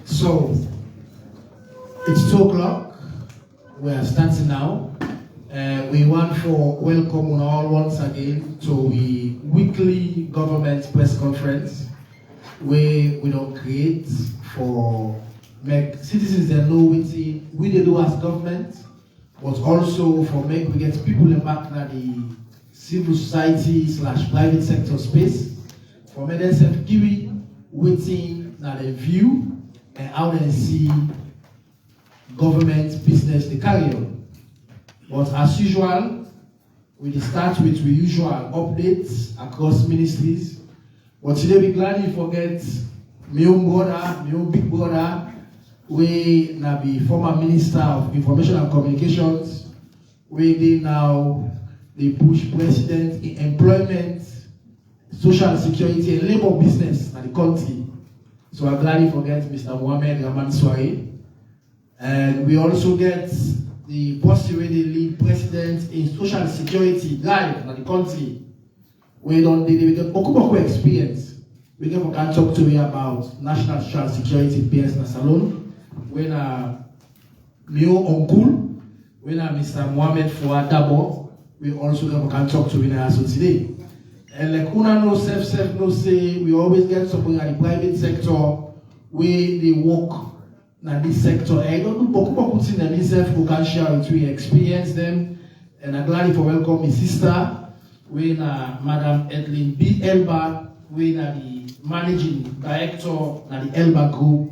So, it's 2 o'clock. We are starting now. We want to welcome you all once again to the weekly government press conference where we don't create for make citizens that know what we do as government, but also for make we get people back in the civil society / private sector space for make themselves give waiting that they view and how they see government business they carry on. But as usual, we start with the usual updates across ministries. But today we gladly forget my own brother, my own big brother, we now be former Minister of Information and Communications, we they now they push president in employment, social security and labor business in the country. So I gladly forget Mr. Mohamed Rahman Sware. And we also get the possibly lead president in social security live in the country. We don't the experience. We can talk to you about national social security PS na salon. When my uncle, when Mr. Mohamed Fuadabo, we also can talk to you also today. And like una no self no say we always get something in the private sector where they work in this sector. I don't know about putting them themselves who can share it, we experience them. And I'm glad to welcome my sister, when Madam Edlin B. Elba, when the managing director of the Elba Group,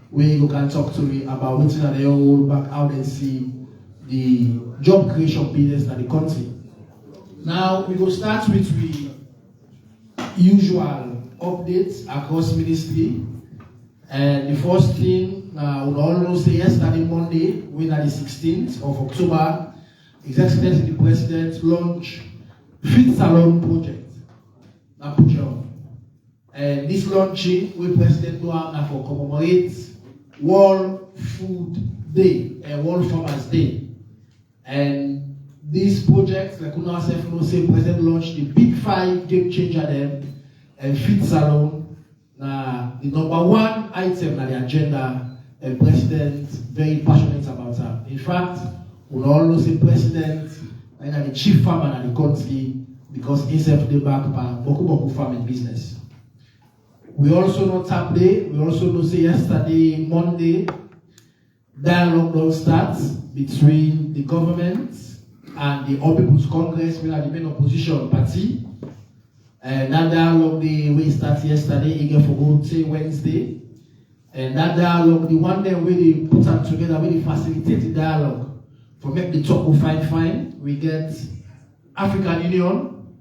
where you can talk to me about what's in the whole back, how they see the job creation business in the country. Now we will start with the usual updates across ministry. And the first thing we all know say yesterday Monday, when at the 16th of October, His Excellency the President launched Fit Salon project. And this launching we President do for commemorate World Food Day and World Farmers Day. And this project, like you know, say President launched the big 5 game changer them and Fit Salon. The number 1 item on the agenda, and President very passionate about that. In fact, we all know the President and the chief farmer in the country because he's the back by Boku farming business. We also know tap day. We also know say yesterday Monday, dialogue don't start between the government and the All People's Congress, which are the main opposition party. And that dialogue day we started yesterday, again for say Wednesday. And that dialogue, the one day we put them together, we facilitate the dialogue for make the talk we fine. We get African Union,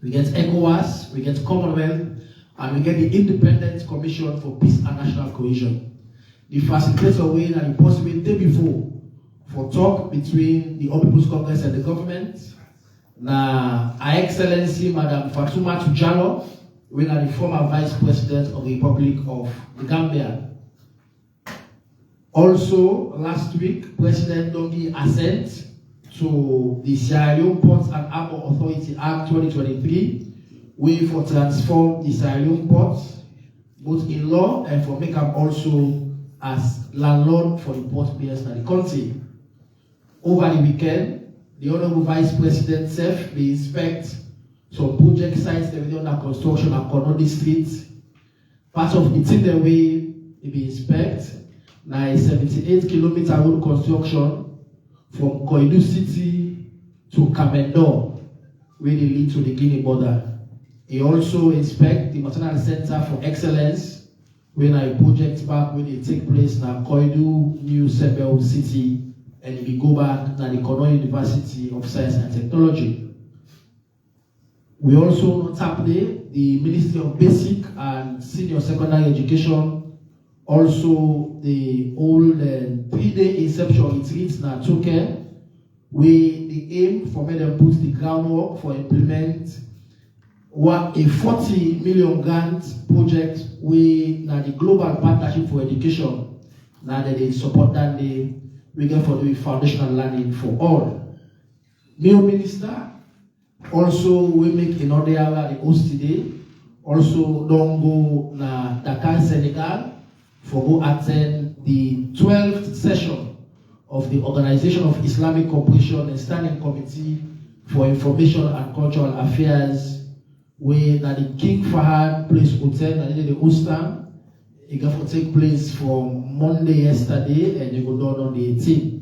we get ECOWAS, we get Commonwealth, and we get the Independent Commission for Peace and National Cohesion. The facilitator way and the possibility before for talk between the All People's Congress and the government. Now, Her Excellency Madam Fatuma Tujalo, we are the former Vice President of the Republic of the Gambia. Also, last week, President Dongi assent to the Sierra Leone Ports and Harbour Authority Act 2023, way for transform the Sierra Leone ports, both in law and for make them also as landlord for the port players in the country. Over the weekend, the Honorable Vice President SEF will inspect some project sites that are under construction at Konodi Street. Part of the thing that we will inspect now a 78-kilometer road construction from Koidu City to Kamendo, where they lead to the Guinea border. He also inspect the Maternal Center for Excellence, when a project back when it take place now Koidu New Sebel City, and we go back to the Kono University of Science and Technology. We also tap the Ministry of Basic and Senior Secondary Education, also the old 3-day inception retreats na token, where the aim for me to put the groundwork for implement a 40 million grant project with the Global Partnership for Education. Now that they support that we get for the foundational learning for all. New Minister also we make in order the host today. Also don't go na Dakar, Senegal for go attend the 12th session of the Organization of Islamic Cooperation and Standing Committee for Information and Cultural Affairs, where the King Fahad Place Hotel and the Ustam. It got to take place from Monday yesterday and it go down on the 18th.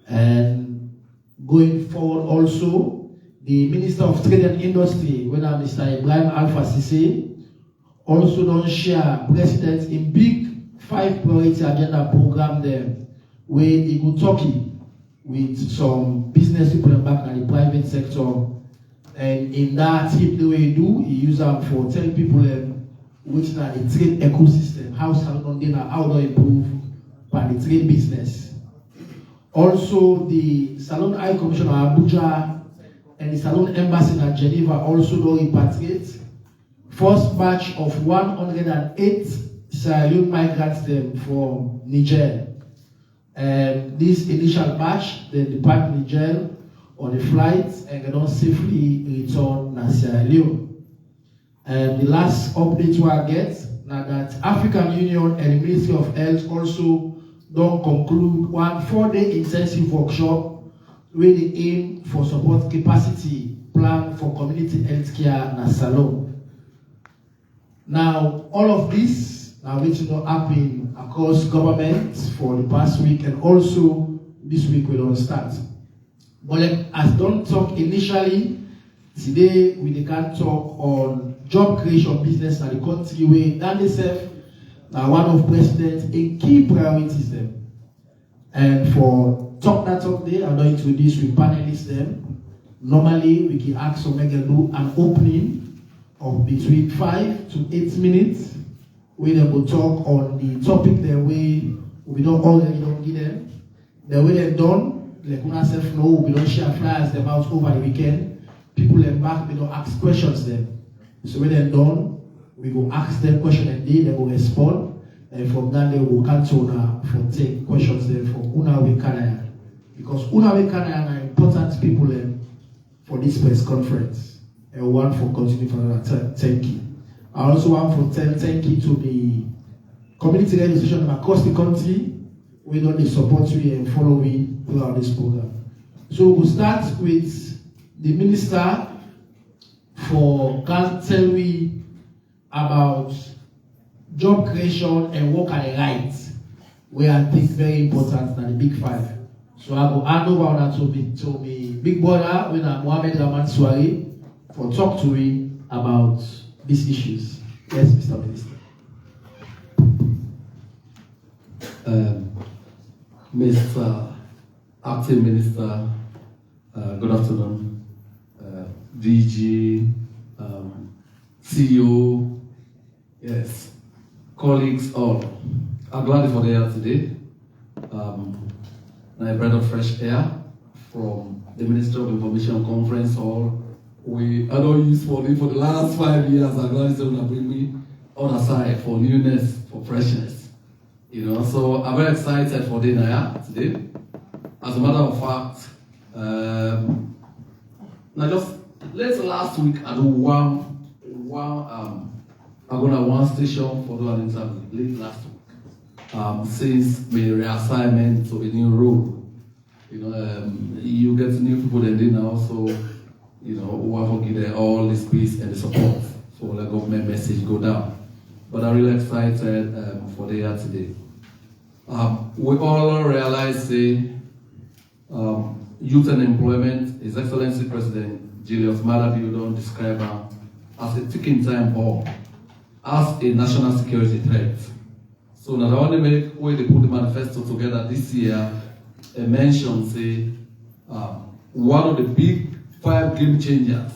And going forward also, the Minister of Trade and Industry, when Mr. Ibrahim Alpha Sise, also don't share President in big 5 priority agenda program there, where he go talking with some business people back in the private sector. And in that tip the way he do, he use them for telling people which are the trade ecosystem, how to improve by the trade business. Also, the Salon High Commissioner Abuja and the Salon Embassy in Geneva also do repatriate first batch of 108 Sierra Leone migrants from Niger. This initial batch, they depart Niger on a flight and they don't safely return to Sierra Leone. The last update we get now that African Union and the Ministry of Health also don't conclude one 4-day intensive workshop with the aim for support capacity plan for community healthcare in Salon. Now, all of this now which happen across government for the past week and also this week we don't start. But as don't talk initially, today we can talk on job creation business in the country where that itself now one of President's key priorities them. And for talk day, I'm going to introduce with panelists them. Normally we can ask or make do an opening of between 5 to 8 minutes where they will talk on the topic the way we don't already don't give them. The way they're done, like we self know we don't share flyers them out over the weekend. People embark, we don't ask questions them. So when they're done, we go ask them questions and they will respond. And from that they will cancel for take questions there from Unawe Kanaya. Because Unawe Kanaya are important people for this press conference. And one for continuing for another thank you. I also want to thank you to the community organization across the country. We know they support you and follow you throughout this program. So we'll start with the minister for can tell me about job creation and work at the rights, where I think very important than the big 5. So I will hand over to me big brother when I'm Mohamed Rahman Swari for talk to me about these issues. Yes, Mr. Minister. Mr. Acting Minister, good afternoon, DG, CEO, yes, colleagues all. I'm glad for the air today. I breath of fresh air from the Minister of Information Conference Hall. I don't use for the last 5 years. I'm glad it's going to bring me on the side for newness, for freshness. You know, so I'm very excited for the night today. As a matter of fact, now just last week I do one station for doing an interview late last week. Since my reassignment to a new role, you know, you get new people than they now, so you know, we want to give them all the space and the support for the government message go down. But I'm really excited for the year today. We all realize the youth and employment, His Excellency President Maadabio don't describe her as a ticking time bomb, as a national security threat. So not only make where they put the manifesto together this year, a mention say one of the big 5 game changers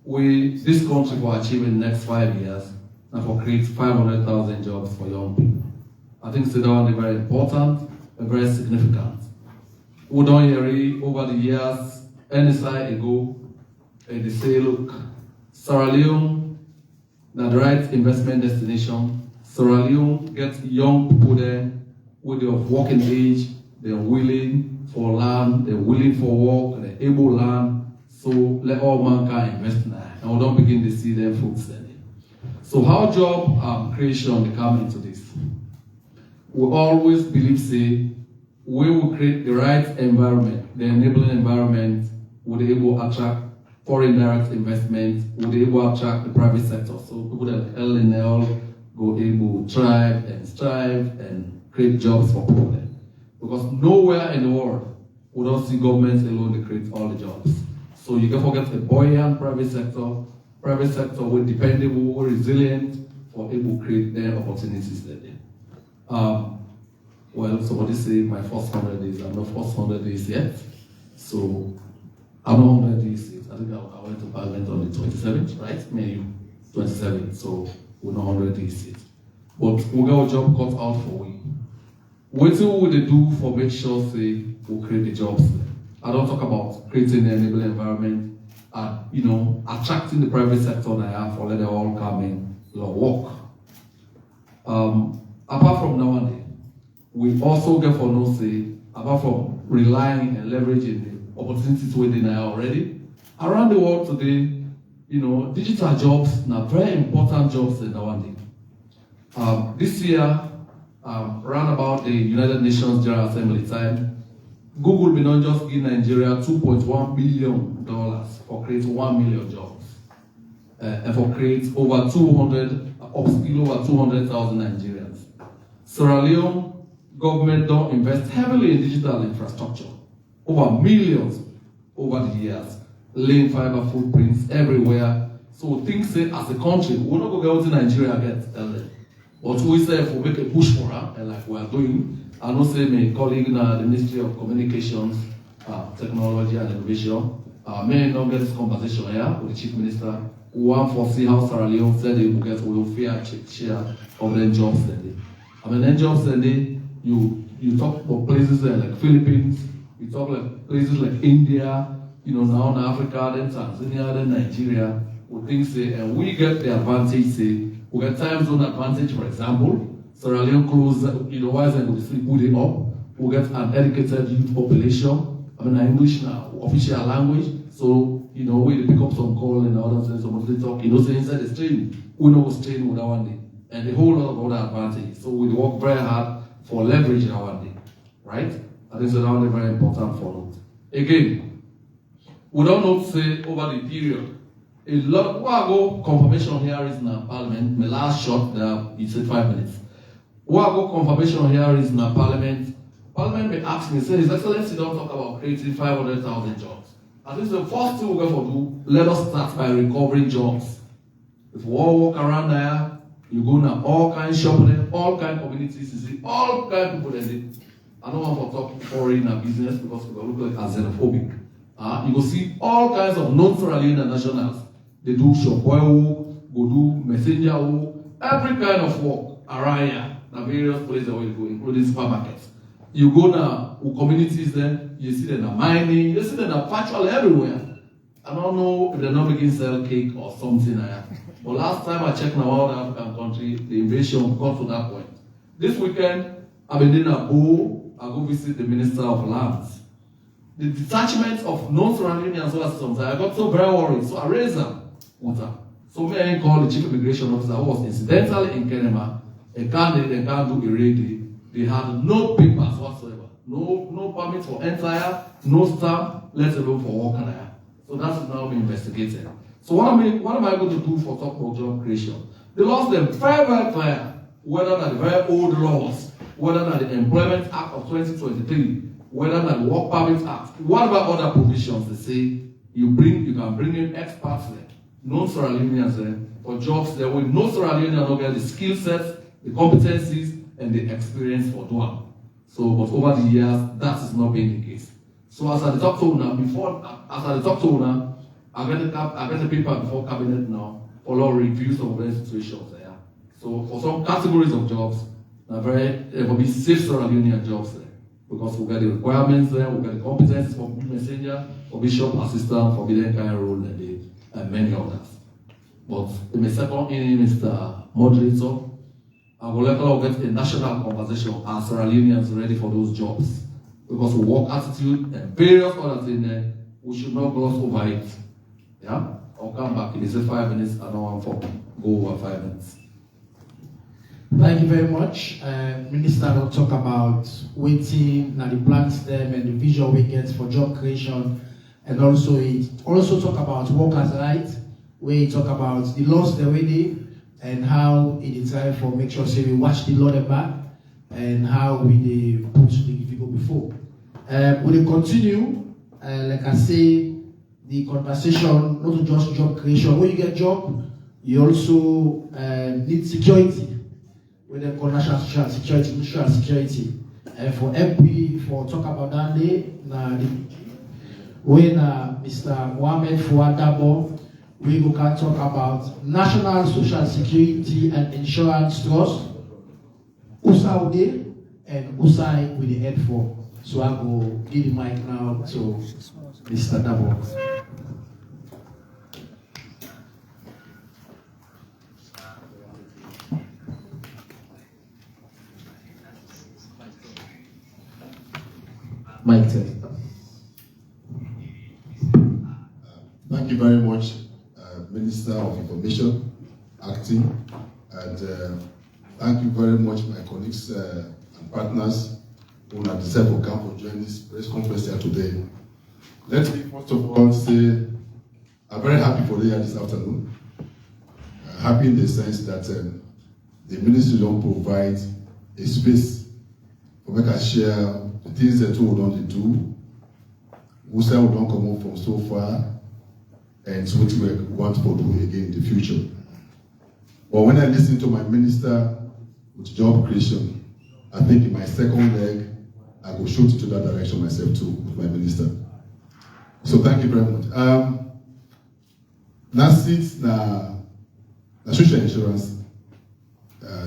we this country will achieve in the next 5 years and for create 500,000 jobs for young people. I think that one is very important and very significant. We don't hear over the years, any side ago, they say, look, Sierra Leone, the right investment destination. Sierra Leone gets young people there with their working age, they're willing for land, they're willing for work, they're able land. So let all mankind invest in that. And we don't begin to see their fruits then. So how job creation come into this? We always believe, say, we will create the right environment, the enabling environment, will be able to attract foreign direct investment, will be able to attract the private sector. So people that LNL go able to thrive and strive and create jobs for people. Because nowhere in the world we don't see governments alone to create all the jobs. So you can forget the buoyant private sector with dependable, resilient, for able to create their opportunities there. Well, somebody say my first 100 days. I'm not first 100 days yet. So I'm not 100 days yet. I think I went to Parliament on the 27th, right? May 27th. So we're not 100 days yet. But we got a job cut out for we. What will they do for make sure say we'll create the jobs? I don't talk about creating an enabling environment and you know attracting the private sector now for let them all come in work. Apart from nowadays, we also get for no say, apart from relying and leveraging the opportunities within now already, around the world today, you know, digital jobs are very important jobs in nowadays. This year, round about the United Nations General Assembly time, Google will not just give Nigeria $2.1 billion for creating 1 million jobs and for creating over 200,000 Nigerians. Sierra Leone government don't invest heavily in digital infrastructure, over millions over the years, laying fiber footprints everywhere. So things say as a country, we're not going to go to Nigeria again, tell them. But we say if we make a push for her, and like we are doing, I know say my colleague in the Ministry of Communications, Technology and Innovation, may not get this conversation here with the Chief Minister, who want to see how Sierra Leone said they will get welfare share of their jobs today. I mean, then jobs today, you talk about places like Philippines, you talk like places like India, you know, now in Africa, then Tanzania, then Nigeria, we think say, and we get the advantage, say, we get time zone advantage, for example. Sierra Leone close, you know, why is it going to sleep put it up? We get an educated youth population. I mean, English now, official language. So, you know, we pick up some call and other things, somebody talk, you know, so inside the stream, we know what's training with that one day. And a whole lot of other advantages. So we work very hard for leveraging our one day, right? And this is only very important for note. Again, we don't know say over the period. A lot of confirmation hearings in Parliament. My last shot there, you said 5 minutes. Confirmation hearings in Parliament. Parliament may ask me, say, His Excellency don't talk about creating 500,000 jobs. I think the first thing we're going to do, let us start by recovering jobs. If we all walk around there, You go now, all kind of shopping, all kind of communities, you see, all kind of people there. I don't want to talk foreign business because we look like as xenophobic. You go see all kinds of non-Sierra Leone nationals. They do shop boy work, go do messenger work, every kind of work around here. Now various places where you go, including supermarkets. You go now, communities there, you see them mining, you see them virtually everywhere. I don't know if they're not making sell cake or something like that. But last time I checked now, all the African country, the invasion got to that point. This weekend, I've been in I go visit the Minister of Lands. The detachment of non-surrounding and solar systems, I got so very worried. So I raised them with her. So me and called the Chief Immigration Officer who was incidentally in Kenema. They can't do a raid. They had no papers whatsoever. No permit for entire, no stamp, let alone for working there. So that's now being investigated. So what am I going to do for top job creation? The laws them very, very clear, whether that the very old laws, whether that the Employment Act of 2023, whether that the Work Permit Act, whatever other provisions they say, you can bring in experts there, non-Sierra Leoneans there, for jobs there where no Sierra Leoneans don't get the skill sets, the competencies, and the experience for doing. So, but over the years, that is not being the case. So as I talk to now, I get the paper before cabinet now for a lot of reviews of the situations there. So for some categories of jobs, there will be safe Sierra Leonean jobs there. Because we get the requirements there, we get the competencies for messenger, for bishop assistant, for the kind of role and many others. But in the second inning, Mr. Moderator, I will let us get a national conversation as Sierra Leoneans ready for those jobs. Because we work attitude and various other things there, we should not gloss over it. Yeah? I'll come back. It is 5 minutes, and I want to go over 5 minutes. Thank you very much. Minister will talk about waiting and the plans them and the visual we get for job creation, and also talk about workers' rights, where he talk about the laws they already and how it is try for make sure say we watch the law back and how we put the people before. We will continue, like I say, the conversation not just job creation. When you get job, you also need security. When they call national security, industrial security. For MP, for talk about that day, when Mr. Mohamed Fuadabo, we can talk about National Social Security and Insurance Trust, USAUD, and USAI with the head for. So I will give the mic now to Mr. Dabo. Mic test. Thank you very much, Minister of Information, Acting, and thank you very much, my colleagues and partners who have decided to come for join this press conference here today. Let me first of all say I'm very happy for the here this afternoon. Happy in the sense that the ministry don't provide a space for make us share the things that we don't do, we say we don't come up from so far, and so what we want to do again in the future. But when I listen to my minister with job creation, I think in my second leg, I will shoot into that direction myself too with my minister. So thank you very much. Last it na social insurance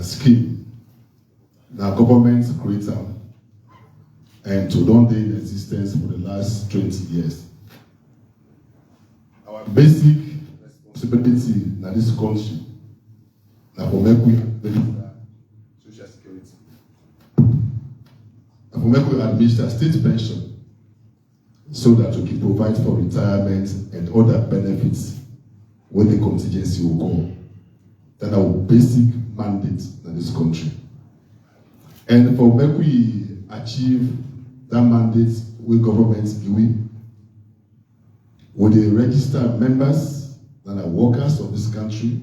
scheme. Now government creates and to don't be in existence for the last 20 years. Our basic responsibility in this country now for make we social security. And for make we administer state pension so that we can provide for retirement and other benefits when the contingency will come. That's our basic mandate in this country. And for make we achieve that mandate with government doing, with the registered members that are workers of this country,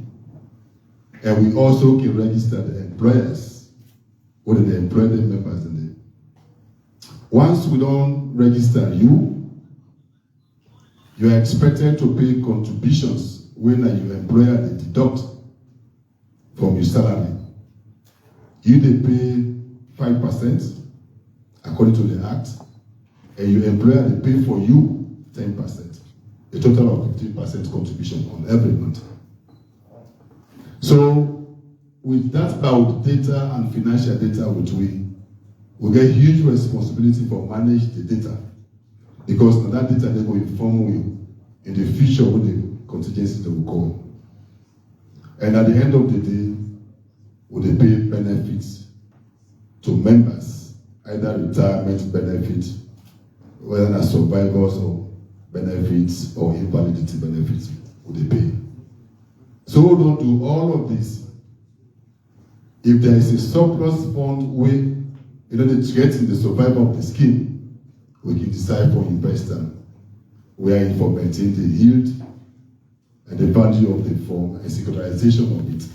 and we also can register the employers, whether the employed members in there. Once we don't register you are expected to pay contributions when your employer they deduct from your salary. You they pay 5% according to the Act, and your employer they pay for you 10%. A total of 15% contribution on every month. So with that about data and financial data which we get huge responsibility for manage the data, because now that data they will inform you in the future with the contingency that will come. And at the end of the day, will they pay benefits to members, either retirement benefits, whether as survivors or benefits or invalidity benefits, will they pay. So hold on to all of this. If there is a surplus fund where in order to get in the survival of the scheme, we can decide for investor where in for maintain the yield and the value of the fund and securitization of it,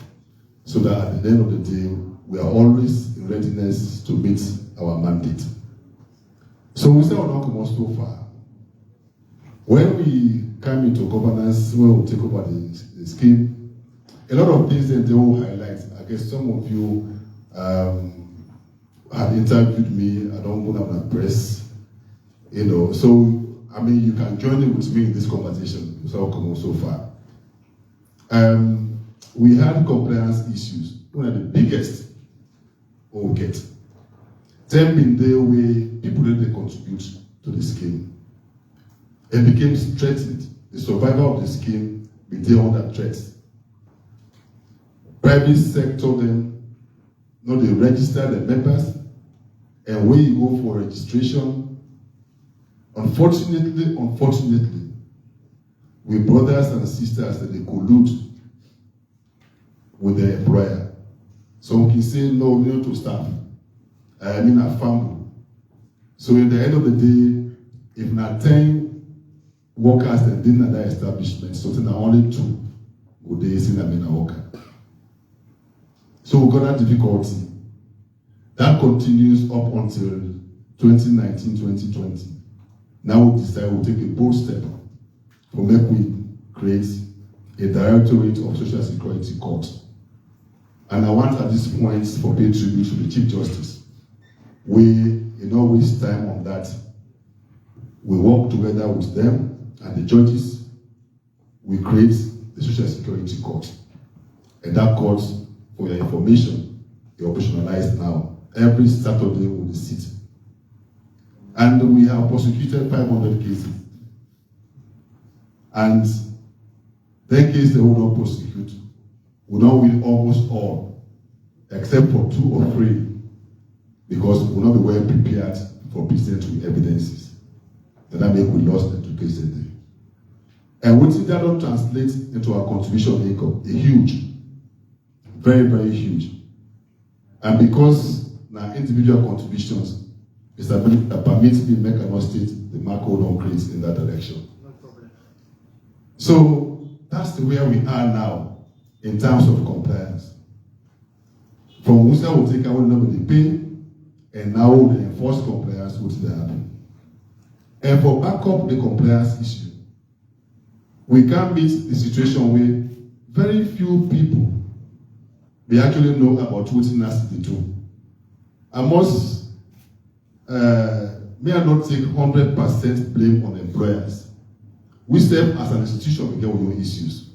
so that at the end of the day, we are always in readiness to meet our mandate. So we say we're not come so far. When we come into governance, when we take over the scheme, a lot of things that they will highlight. I guess some of you had interviewed me. I don't want to press, So I mean, you can join in with me in this conversation. It's all come so far. We had compliance issues. One of the biggest we'll get. Them in the way people didn't contribute to the scheme. It became threatened. The survival of the scheme became under threat. Private sector then, they register the members, and when you go for registration, unfortunately, with brothers and sisters that they collude with the employer. Some can say, no, we need to staff. I mean a family. So at the end of the day, if not 10 workers that didn't have that establishment, so then only 2 would they say that a worker. So we got that difficulty. That continues up until 2019, 2020. Now we decide we'll take a bold step for make we create a directorate of social security court. And I want at this point for pay tribute to the Chief Justice. We waste time on that. We work together with them and the judges. We create the social security court. And that court, for your information, is operationalized now. Every Saturday we sit. And we have prosecuted 500 cases. And the case they will not prosecute, we don't win almost all, except for 2 or 3, because we will not be well prepared for business with evidences. That make we lost the 2 cases there. And what that don't translate into our contribution income, a huge, very, very huge. And because now individual contributions is the ability that permits me make an state the macro don't create in that direction. No problem. So that's the where we are now in terms of compliance. From Musa will take away the pay, and now the enforced compliance will happen. And for backup the compliance issue, we can meet the situation where very few people they actually know about what NAS they do. I must may I not take 100% blame on employers. We serve as an institution we get with your issues.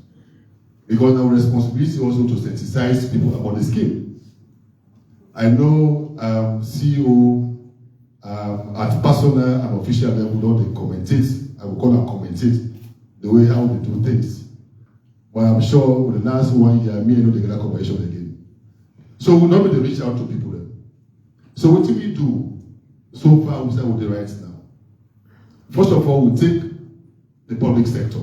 Because our responsibility also to sensitize people about the scheme. I know CEO at personal and official level, they commentate, I will call them commentate, the way how they do things. But I'm sure with the last 1 year, me and know they get a conversation again. So we normally reach out to people then. So what do we do so far we say with the rights now? First of all, we take the public sector.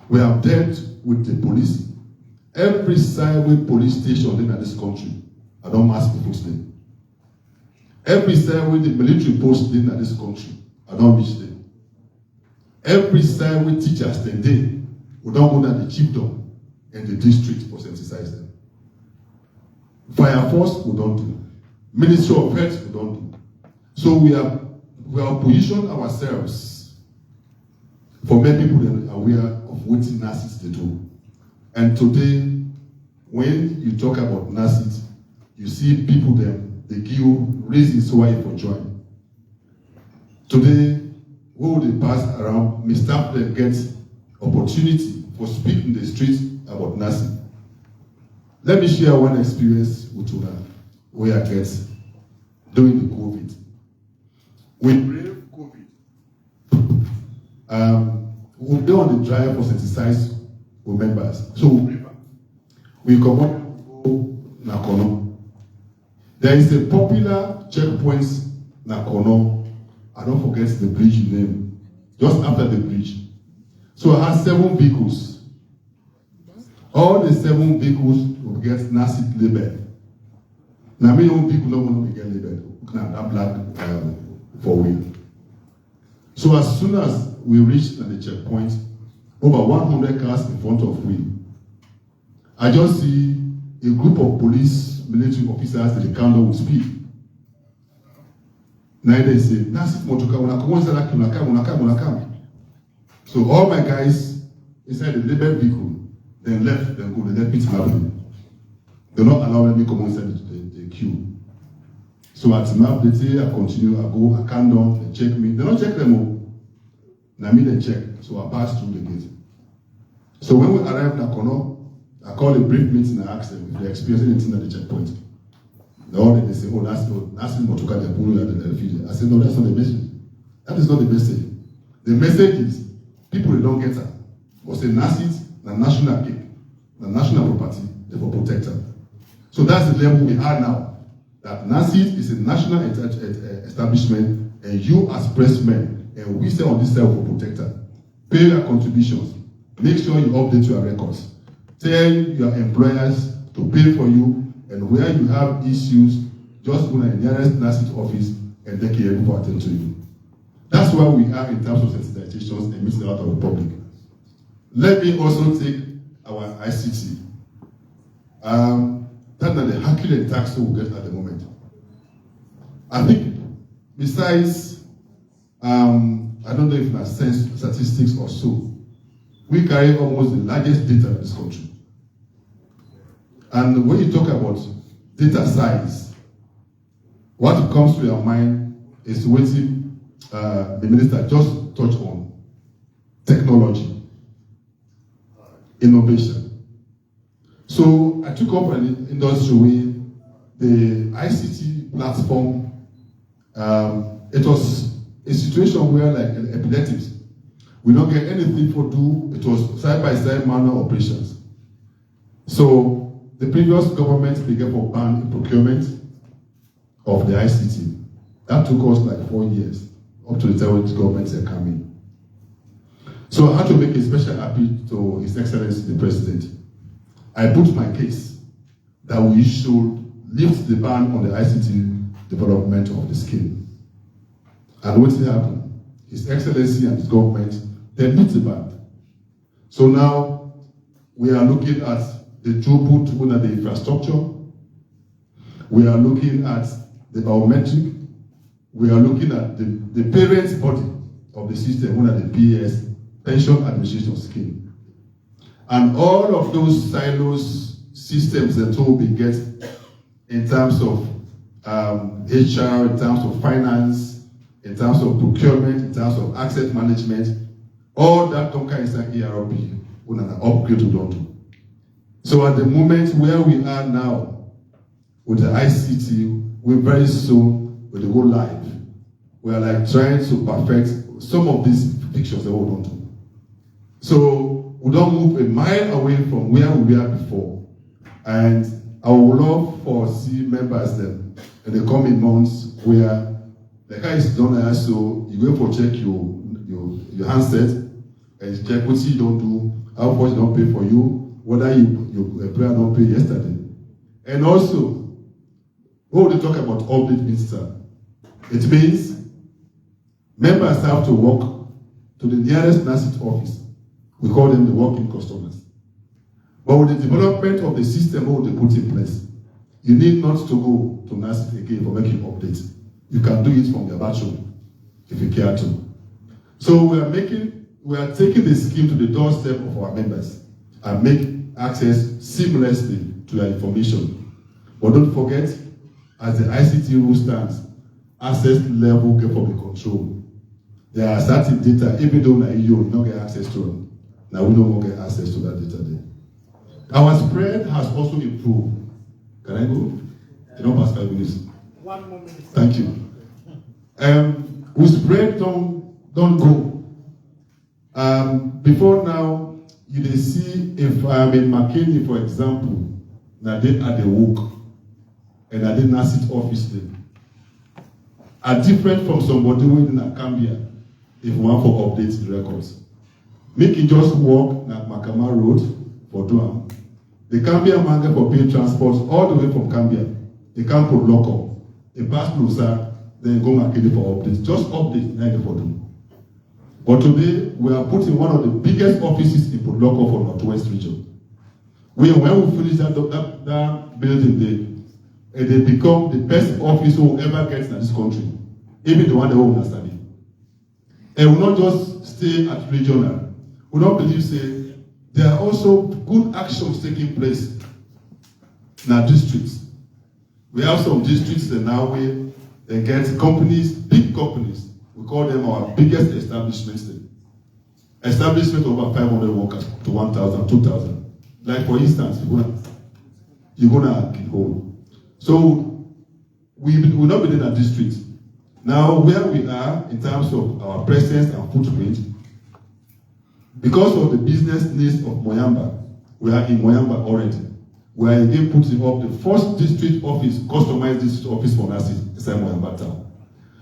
We have dealt with the police. Every sideway police station in this country, I don't ask people's name. Every sideway the military post in this country, I don't reach them. Every sideway teachers then we don't go down the chiefdom and the district for sensitize them. Fire force we don't do. Ministry of Health we don't do. So we have positioned ourselves for many people that are aware of what nurses they do. And today, when you talk about NASIT, you see people them, they give reasons why for join. Today, who they pass around, Mr. Them gets opportunity for speaking in the streets about NASIT. Let me share one experience with you now, where I get during the COVID. We brave COVID. We've been on the drive for sensitize with members. So we come up go Nakono. There is a popular checkpoint Nakono. I don't forget the bridge name. Just after the bridge. So I had 7 vehicles. All the 7 vehicles will get NASIT label. Now many people don't want to get labeled. That black for wheel. So as soon as we reached the checkpoint, over 100 cars in front of we. I just see a group of police, military officers that they count with speed. Now they say, NASIT motoka unakam. So all my guys inside the label vehicle, then left, then go, they left it happening. They're not allowing me to come inside the queue. So at map the day, I continue, I go, I count down, they check me. They don't check them all. Now me they check. So I pass through the gate. So when we arrived at Kono, I called a brief meeting and asked them if they experienced anything at the checkpoint. They say, oh, that's Motoka the Puru at the refugee. I said, no, that's not the message. That is not the message. The message is people they don't get her. But say NASIT, the national cake, the national property, they will protect her. So that's the level we are now. That NASIT is a national establishment, and you as pressmen, and we say on this side will protect her. Pay your contributions. Make sure you update your records. Tell your employers to pay for you, and where you have issues, just go to the nearest NASIT office and they can help attend to you. That's where we are in terms of sensitizations and meeting out of the public. Let me also take our ICT. That's not the Herculean tax we get at the moment. I think besides, I don't know if I sense statistics or so, we carry almost the largest data in this country. And when you talk about data size, what comes to your mind is what the minister just touched on: technology, innovation. So I took up an industry with the ICT platform. It was a situation where, like epileptics, we don't get anything for do. It was side-by-side manual operations. So the previous government began for ban procurement of the ICT. That took us like 4 years, up to the time which government said come in. So I had to make a special appeal to His Excellency the President. I put my case that we should lift the ban on the ICT development of the scheme. And what happened? His Excellency and his government, they lift the ban. So now we are looking at the throughput under the infrastructure. We are looking at the biometric. We are looking at the parents' body of the system under the PS, Pension Administration Scheme. And all of those silos systems that will be get in terms of HR, in terms of finance, in terms of procurement, in terms of asset management, all that don't come inside ERP when an upgrade to don't do. So at the moment where we are now with the ICT, we very soon will go live. We are like trying to perfect some of these pictures that we don't do. So we don't move a mile away from where we were before. And I would love for see members then in the coming months where the car is done there, so you go for check your handset and check what you don't do, how much don't pay for you, whether your employer don't pay yesterday. And also, when we talk about update means, it means members have to walk to the nearest NASIT office. We call them the walk-in customers. But with the development of the system they put in place, you need not to go to NASIT again for making updates. You can do it from your bathroom if you care to. So we are taking the scheme to the doorstep of our members and make access seamlessly to your information. But don't forget, as the ICT rule stands, access level get for the control. There are certain data, even though you don't get access to them. Now we don't get access to that data there. Our spread has also improved. Can I go? You don't pass 5 minutes. 1 more minute. Thank you. We spread don't go. Before now, you dey see if I'm in McKinney, for example, now they at the work and I did not sit office there. Are different from somebody who in a Cambia if we want for update the records. Make it just walk like Makama Road for Duam. The Cambia man for pay transport all the way from Cambia. They come for local. They pass closer, then go McKinney for updates. Just update 90 for them. But today, we are putting one of the biggest offices in Port Local for Northwest region. When we finish that building there, and they become the best office we will ever get in this country, even the one that we will study. And we will not just stay at regional. We don't believe, say, there are also good actions taking place in our districts. We have some districts in our way, they get companies, big companies. We call them our biggest establishments. Establishment over 500 workers to 1,000, 2,000. Like for instance, you're gonna get home. So we will not be in a district. Now where we are in terms of our presence and footprint, because of the business needs of Moyamba, we are in Moyamba already. We are again putting up the first district office, customized district office for us inside Moyamba town.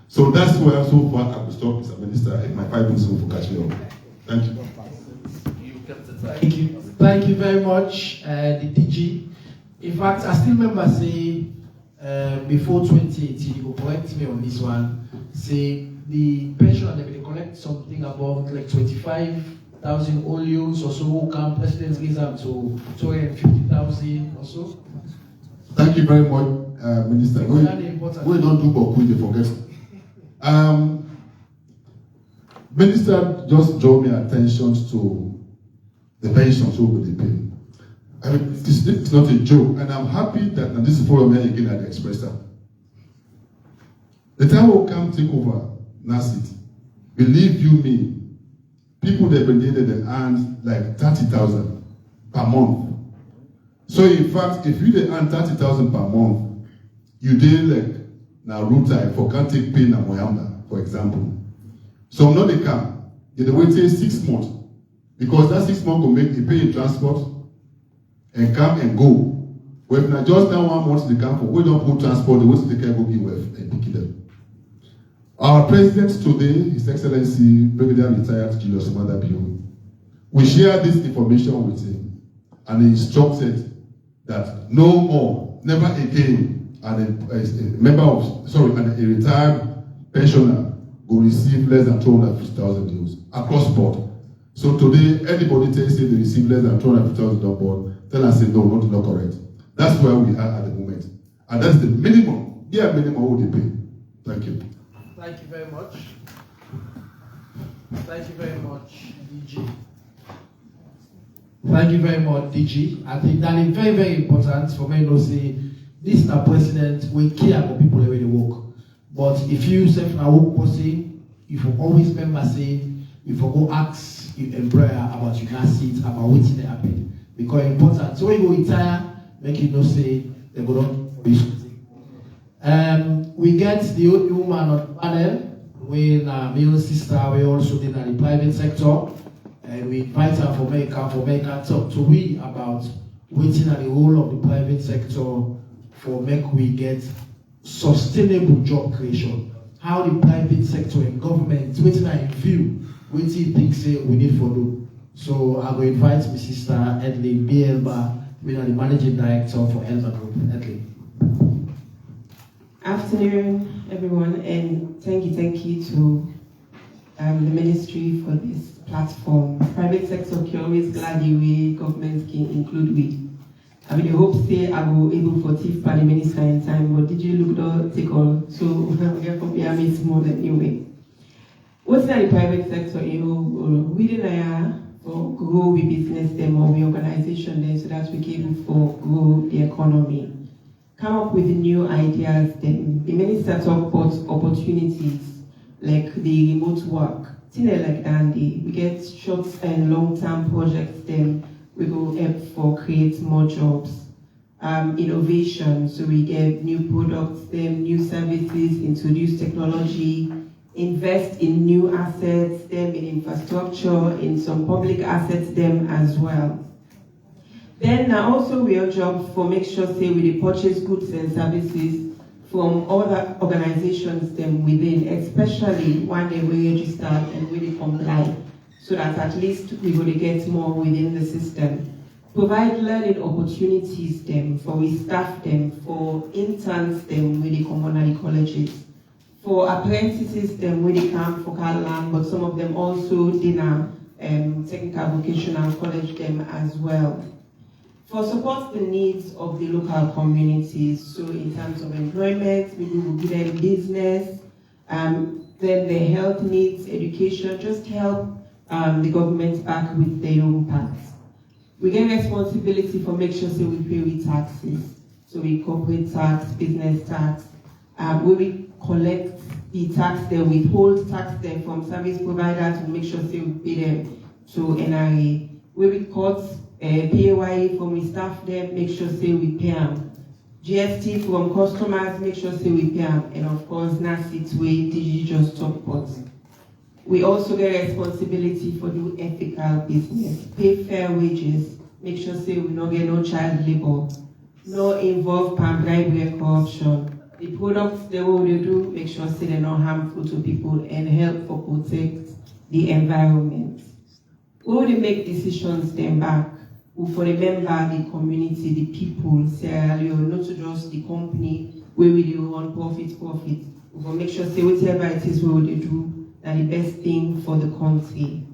So that's where so far I will stop, Mr. Minister, and my 5 minutes will catch me up. Thank you. Thank you. Thank you very much, the DG. In fact, I still remember saying before 2018, you will correct me on this one, say the pension they will collect something about like 25,000 olios or so who come president raise up to 250,000 or so. Thank you very much, Minister. We don't do but we forget. Minister just drew my attention to the pensions we will pay. I mean, it's not a joke, and I'm happy that and this is for me again at the Expressor. The time will come take over NASIT. Believe you me, people that been needed and earn like 30,000 per month. So in fact, if you they earn 30,000 per month, you did like now route time for can't take pay na Moyamba, for example. So no they come. They wait 6 months. Because that 6 months will make the pay in transport and come and go. But if not just now 1 month they come for, we don't put transport, they wait to take care of and pick them. Our president today, His Excellency, President retired Julius Madabio, we share this information with him and he instructed that no more, never again, and a retired pensioner will receive less than 250,000 euros across board. So today, anybody tells you they receive less than 250,000 on board, tell us say no, not correct. That's where we are at the moment. And that's the minimum, minimum what they pay. Thank you. Thank you very much. Thank you very much, DG. Thank you very much, DG. I think that is very, very important for me to say this is the president, we care about people the way they work. But if you say from a work person, you will always remember say, you will go ask your employer about your last seat, about what they happen. Because it's important. So when you go retire, make you know say they go on for you. We get the old woman on the panel, when male sister, we also did in the private sector. And we invite her for make talk to we about waiting at the role of the private sector for make we get sustainable job creation. How the private sector and government waiting in view, waiting things say we need for do. So I will invite my sister Edley B. Elba, the managing director for Elba Group. Edley. Afternoon, everyone, and thank you to the ministry for this platform. Private sector can always glad you way, government can include we. I mean, I hope say I will able for thief by the minister in time, but did you look at take all? So we compare me more than anyway. What's that the private sector? We didn't for grow we business them or we organization them so that we can able for grow the economy. Come up with new ideas then. The minister talk about opportunities like the remote work. Things like that, we get short and long-term projects then we go help for create more jobs. Innovation, so we get new products, then new services, introduce technology, invest in new assets, them in infrastructure, in some public assets, them as well. Then also we are job for make sure say we purchase goods and services from other organizations them within, especially when they will register and really comply, so that at least we will get more within the system. Provide learning opportunities them for we staff them, for interns them with the community colleges, for apprentices them with the camp for Catalan, but some of them also dinner technical vocational college them as well. For support the needs of the local communities, so in terms of employment, we will give them business, then the health needs, education, just help the government back with their own parts. We get responsibility for make sure so we pay with taxes. So we corporate tax, business tax. We collect the tax there, withhold tax there from service providers to make sure so we pay them to NRA. We cut PAYE from we staff them, make sure so we pay them. GST from customers, make sure so we pay them. And of course, NACIT way, digital stock pots. We also get responsibility for do ethical business, pay fair wages, make sure say we don't get no child labor, no involve bribery and corruption. The products they will do, make sure say they're not harmful to people and help for protect the environment. We will make decisions then back, we for remember the community, the people, Sierra Leone, not just the company where we do on profit. We will make sure say whatever it is we will do, and the best thing for the country.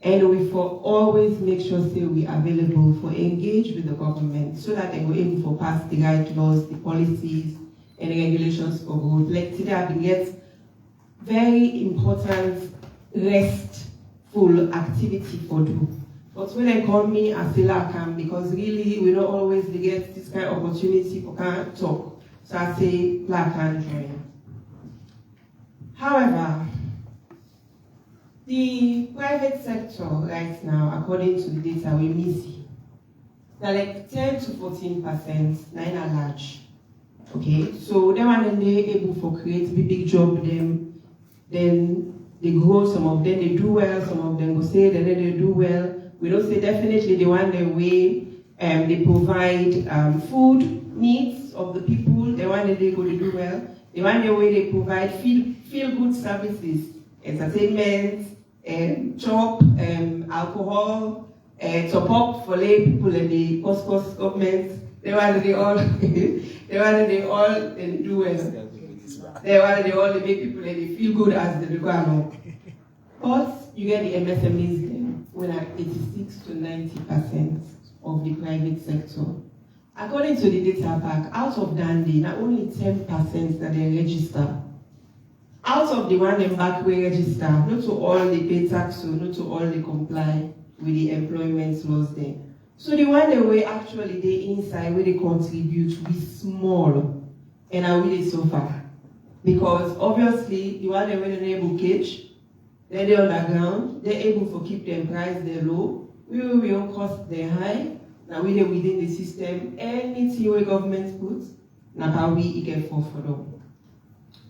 And we for always make sure say we are available for engage with the government so that they will able for pass the right laws, the policies, and the regulations for growth. Like today we get very important restful activity for do. But when they call me I feel like because really we don't always get this kind of opportunity for can't talk. So I say black and join. However, the private sector right now, according to the data we miss, they're like 10 to 14%, nine are large. Okay, so they want to be able to create big job them, then they grow, some of them they do well, some of them will say that they do well. We don't say definitely the one the way they provide food needs of the people, the one that they go to do well, the one the way they provide feel good services, entertainment, chop, alcohol, top up for lay people and the cost government. They want they all they all do well. They want they all make people and they feel good as they require. But you get the MSMEs then, when at 86 to 90% of the private sector. According to the data pack, out of Dandy, not only 10% that they register. Out of the one in back we register, not to all they pay tax, so not to all they comply with the employment laws there. So the one that we actually they inside where they contribute we small and are really suffer. Because obviously the one that when they're able to catch, then they're underground, they're able to keep their price there low, we will cost their high, now we within the system, anything where government puts, now how we get for them.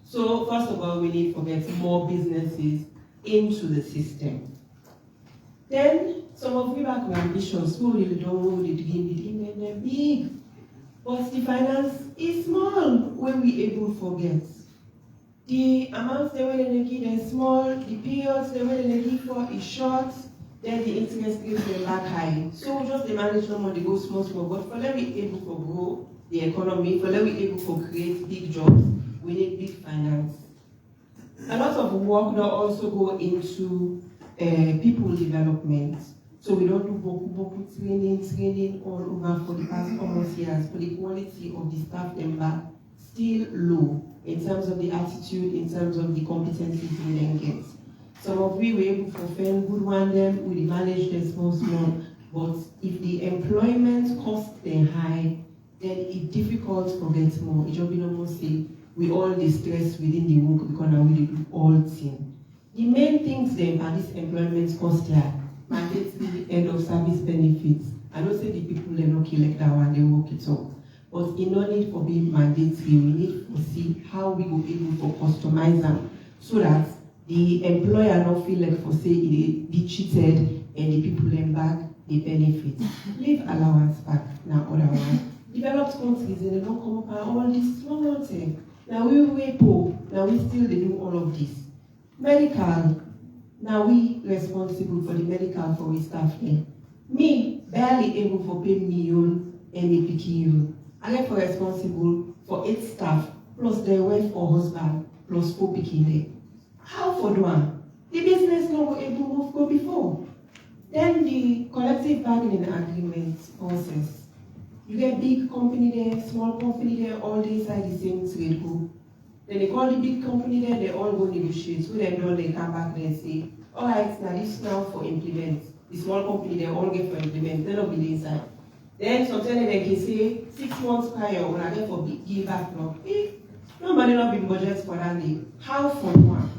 So first of all, we need to get more businesses into the system. Then some of you back with ambitions, who really don't know the dream and they're big. But the finance is small when we able to forget. The amounts they will give them small, the periods they will give for is short, then the interest rates are back high. So just the management money go small, but for them we able to grow the economy, for them we able to create big jobs, we need big finance. A lot of work now also go into people development. So we don't do boku training all over for the past almost years, but the quality of the staff member still low in terms of the attitude, in terms of the competencies we then get. Some of we were able to fulfill good one them, we manage the small. But if the employment costs are high, then it's difficult to get more. It just be normal say we all distress within the work because now we do all things. The main things then are this employment cost are mandatory end of service benefits. I don't say the people they not collect that one, they work it up. But in no need for being mandatory, we need to see how we will be able to customize them so that the employer don't feel like for say they cheated and the people then back the benefits. Leave allowance back now other one. Developed countries and they don't come up and all this small thing. Now we poor, now we still they do all of this. Medical, now we responsible for the medical for we staff here. Me barely able for pay million and me picking you. I get for responsible for 8 staff plus their wife or husband plus 4 picking there. How for one? The business no able to move go before. Then the collective bargaining agreement process. You get big company there, small company there, all they inside the same trade group. Then they call the big company there, they all go negotiate. So they know they come back there and say, all right, now this now for implement. The small company they all get for implement, they'll not be inside. Then sometimes they can say 6 months prior, when I get for give back now. Nobody not been budget for that day. How for one?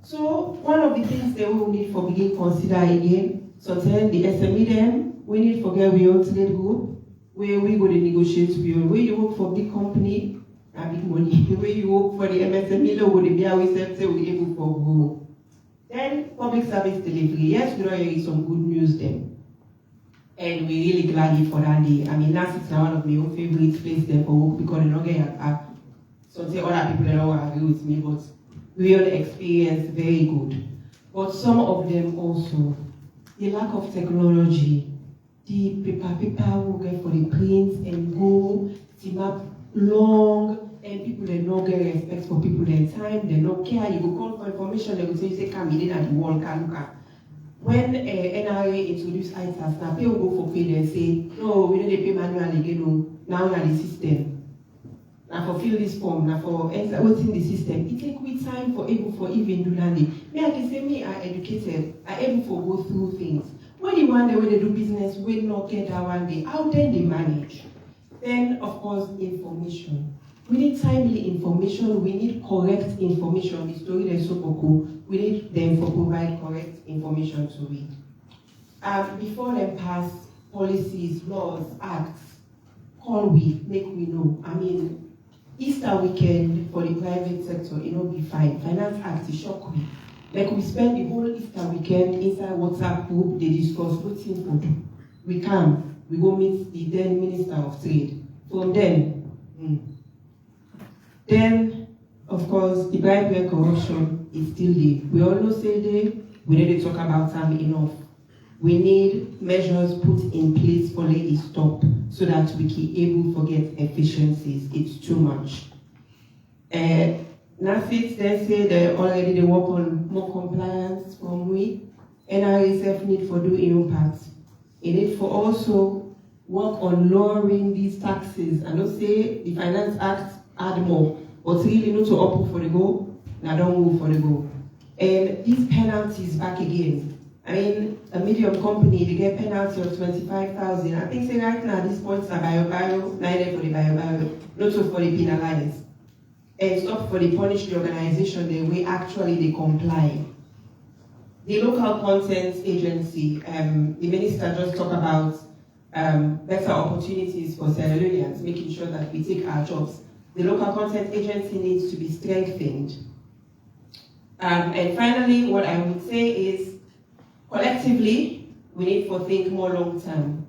So one of the things that we will need for begin consider again, sometimes the SME them, we need for get we own trade group, where we go to negotiate with you. Where you work for big company, and big money. Where you work for the MSME, we be we able for go. Then public service delivery. Yes, we know hear some good news then. And we really glad for that day. I mean, that's now one of my own favorite places there for work because they don't get some say other people don't agree with me, but we all experience very good. But some of them also, the lack of technology, the paper will get for the prints and go, team up long, and people they don't get respect for people their time, they don't care. You go call for information, they will say come in at the wall, can look at. When NRA introduce ITAS, now people go for pay and say, no, we don't pay manually again, now the system. Now for fill this form, now for enter what's in the system, it take me time for able for even do that. Me, I can say me are educated, I able for go through things. When the one day when they do business, we not get that one day, how then they manage? Then of course information. We need timely information, we need correct information. The story is so cool. We need them to provide correct information to read. Before them pass policies, laws, acts, call we, make we know. I mean, Easter weekend for the private sector, it will be fine. Finance Act is shock we. Like we spend the whole Easter weekend inside WhatsApp group, they discuss what things we do. We come, we go meet the then Minister of Trade. From then, Then, of course, the bribery and corruption is still there. We all say there, we need to talk about time enough. We need measures put in place for let it stop so that we can able to get efficiencies. It's too much. NAFIT, they say they already they work on more compliance from we. NRSF need for do impact. It need for also work on lowering these taxes. I don't say the Finance Act add more, but really not to open for the goal, now don't move for the goal. And these penalties back again. I mean, a medium company, they get penalty of 25,000. I think say right now at this point, it's a bio, neither for the bio, not so for the penalized. And stop for the punish the organization the way actually they comply. The local content agency, the minister just talked about better opportunities for sierraleoneans, making sure that we take our jobs. The local content agency needs to be strengthened. And finally, what I would say is, collectively, we need to think more long term,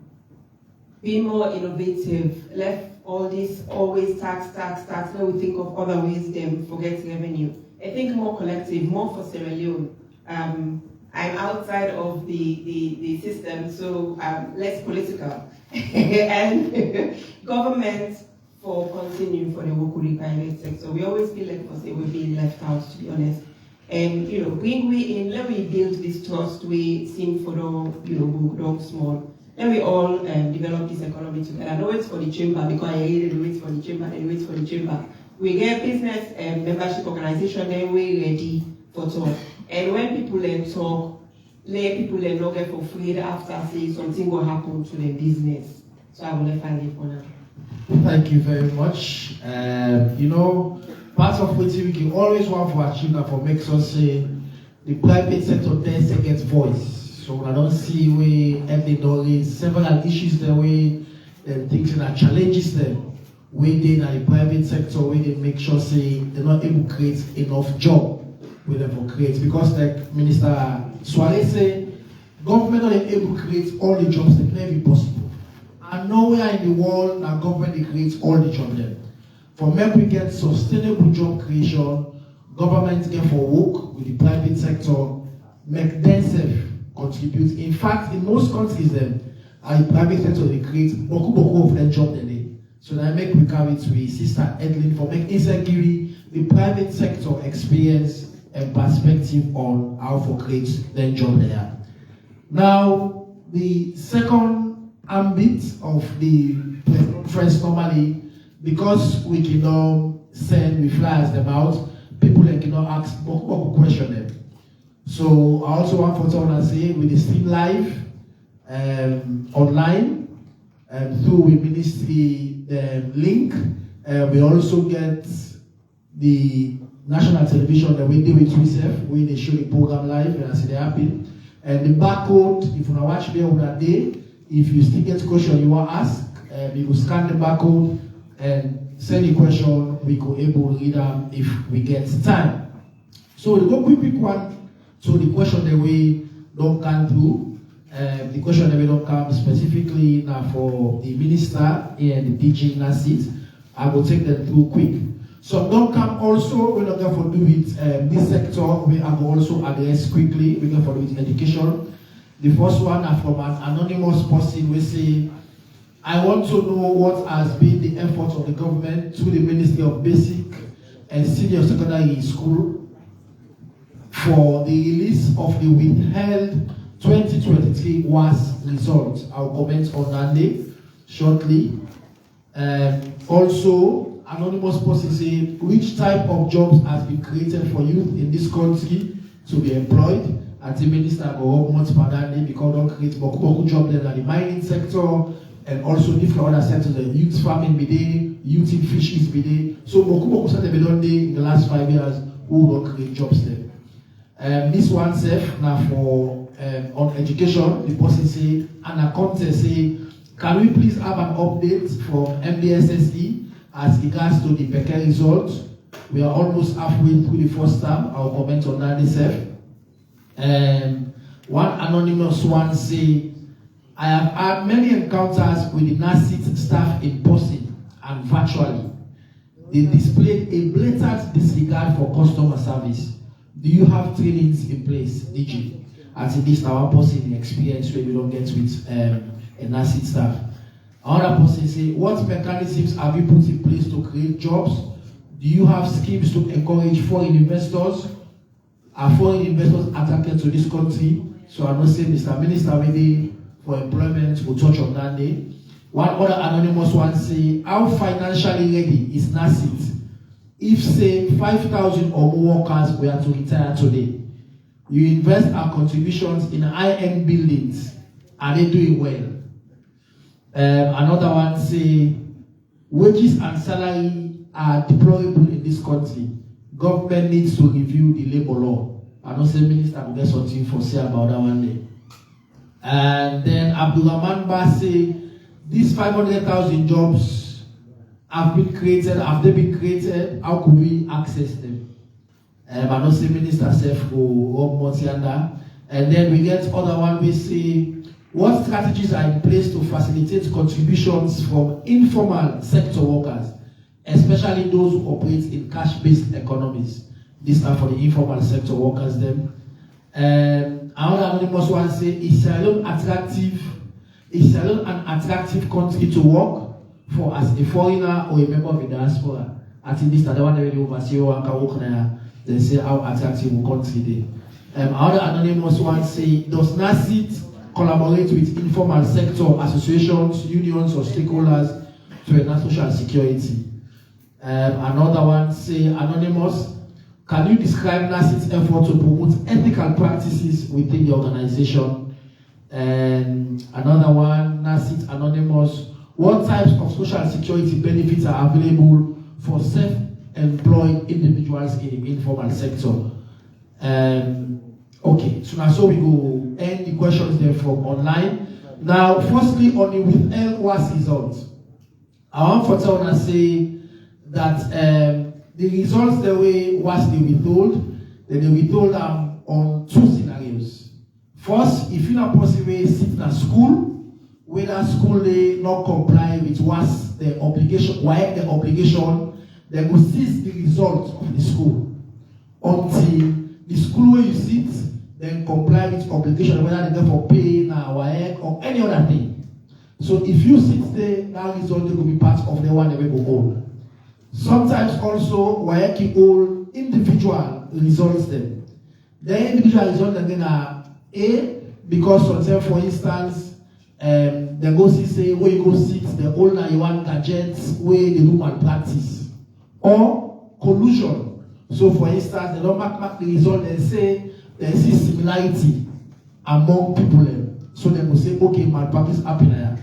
be more innovative, left all this always tax, now we think of other ways then forget revenue. I think more collective, more for Sierra Leone. I'm outside of the system, so less political. And government for continue for the local private sector. We always feel like we're being left out, to be honest. And bring we in, let me build this trust we seem for the small. Let we all develop this economy together. No wait for the chamber because I really wait for the chamber, then wait for the chamber. We get business membership organization, then we ready for talk. And when people then talk, let people then not get afraid after say something will happen to their business. So I will let finally for now. Thank you very much. You know, part of what we can always want for achieve and for makes us say the private sector tends to get voice. So I don't see where there is several issues there way things that challenges them when they in the private sector where they make sure say they're not able to create enough job with them for create, because like Minister Suarez said, government not able to create all the jobs that may be possible. And nowhere in the world that government creates all the jobs there. For make we get sustainable job creation, government get for work with the private sector, make themselves contribute. In fact, in most countries then, the private sector they create beaucoup of their job there. So that make we carry to a sister Edlin for make insecurity the private sector experience and perspective on how to create their job there. Now, the second ambit of the conference normally, because we cannot send, we flyers them out, people then cannot ask more question them. So I also want to say with the stream live online through the ministry link, we also get the national television that we do with yourself, where they show the program live and I see they happen. And the barcode, if you want to watch there on that day, if you still get a question you want to ask, you will scan the barcode and send the question, we could able to read them if we get time. So we'll go quick one. So the question that we don't come through, the question that we don't come specifically now for the minister and the DG in that seat, I will take them through quick. So don't come also, we're not going to do with this sector, we are going to also address quickly, we're going to do with education. The first one are from an anonymous person, we say, I want to know what has been the effort of the government through the Ministry of Basic and Senior Secondary School for the release of the withheld 2023 WAS result. I'll comment on that day shortly. Also, anonymous person say, which type of jobs has been created for youth in this country to be employed? And the minister go up months per day because don't create more jobs than the mining sector and also different other sectors, the youth farming be there, youth in fisheries be there. So beaucoup said they done in the last 5 years who don't create jobs there. This one safe now for on education, the person say, and a contest say, can we please have an update from MDSSE as regards to the PECA result? We are almost halfway through the first term. I'll comment on that itself. One anonymous one say, I have had many encounters with the NASIT staff in person and virtually. They displayed a blatant disregard for customer service. Do you have trainings in place, DG? As it is our person experience where we don't get with a NASIT staff. Another person say, what mechanisms have you put in place to create jobs? Do you have schemes to encourage foreign investors? Are foreign investors attracted to this country? So I must say, Mr. Minister, maybe for employment, we'll touch on that day. One other anonymous one say, how financially ready is NASIT? If say 5,000 or more workers were to retire today, you invest our contributions in high-end buildings, are they doing well? Another one say, wages and salary are deplorable in this country. Government needs to review the labor law. I don't say minister will get something for say about that one day. And then Abdulrahman Ba say, these 500,000 jobs have been created. Have they been created? How could we access them? I don't say minister self for Motianda. And then we get other one we say, what strategies are in place to facilitate contributions from informal sector workers, especially those who operate in cash-based economies? These are for the informal sector workers then. Another anonymous one say, is Sierra Leone an attractive country to work for as a foreigner or a member of the diaspora? I think this is the one that really oversee one can work there. They say how attractive a country they. Another anonymous one say, does NASIT collaborate with informal sector associations, unions, or stakeholders to enhance social security? Another one say, anonymous, Can you describe NACIT's effort to promote ethical practices within the organization? And another one, NACIT Anonymous. What types of social security benefits are available for self-employed individuals in the informal sector? Okay, so now we go end the questions there from online. Now, firstly, on the withheld WAS results, I want for to say that the results the way was they withhold, then they withhold on two scenarios. First, if you not possible sit in a school, where that school they not comply with what's the obligation, why the obligation, they will cease the results of the school until the school where you sit then comply with obligation, whether they go for pay or any other thing. So if you sit there, that result they will be part of the one they will go on. Sometimes also WAEC all individual results them. The individual results again are A, because sometimes for instance, they go see say where you go sit the owner you want gadgets where they do malpractice. Or collusion. So for instance, they don't mark the result, they say there is similarity among people. So they will say, okay, malpractice happen here.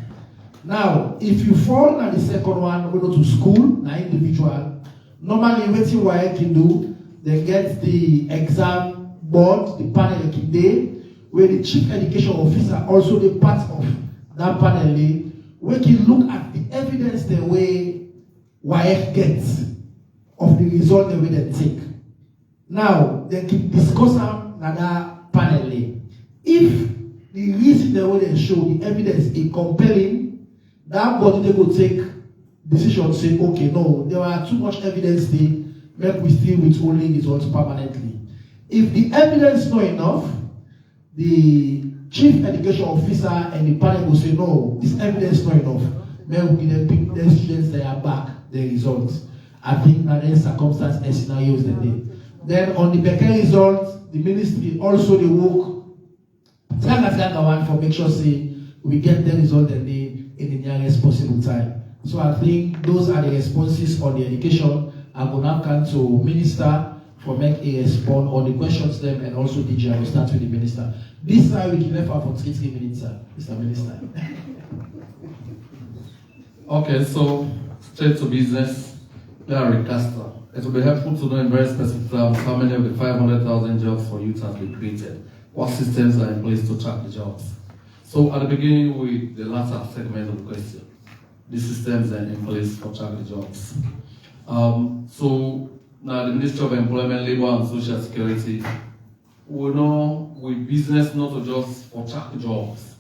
Now, if you fall on the second one, we go to school, na individual. Normally, what you can do, they get the exam board, the panel day, where the chief education officer also the part of that panel, we can look at the evidence the way YF gets of the result the way they take. Now, they can discuss another panel. If the reason the way they show the evidence is compelling, that body they will take decision say, okay, no, there are too much evidence there, make we still withholding results permanently. If the evidence is not enough, the chief education officer and the panel will say, no, this evidence is not enough. Then we then pick the students that are back the results. I think that in circumstance and scenarios that day. Then on the Becker results, the ministry also they work one for make sure say we get the result that day in the nearest possible time. So I think those are the responses on the education. I will now come to Minister for make a response on the questions them and also DJ. I will start with the Minister. This time we give for 3 minutes, Mr. Minister. Okay, so straight to business. Larry Castor. It will be helpful to know in very specific terms how many of the 500,000 jobs for youth has been created. What systems are in place to track the jobs? So at the beginning with the latter segment of the question, the systems are in place for track the jobs. So now the Ministry of Employment, Labour and Social Security, we know with business not to just for track the jobs.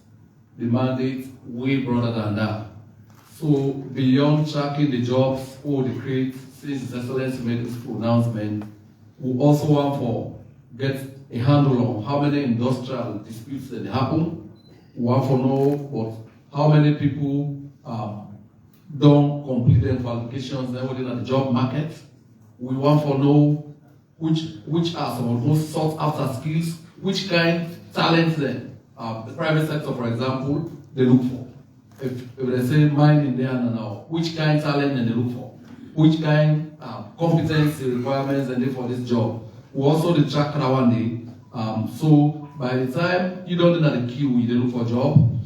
The mandate way broader than that. So beyond tracking the jobs or the create, since His Excellency made this pronouncement, we also want for get a handle on how many industrial disputes that happen. We want to know but how many people don't complete their qualifications within the job market. We want to know which are some of those sought after skills, which kind of talents then the private sector, for example, they look for. If they say mining there and now, which kind of talent and they look for, which kind of competency requirements and they for this job. We also the track that one day. So by the time you don't know the queue, you look for a job.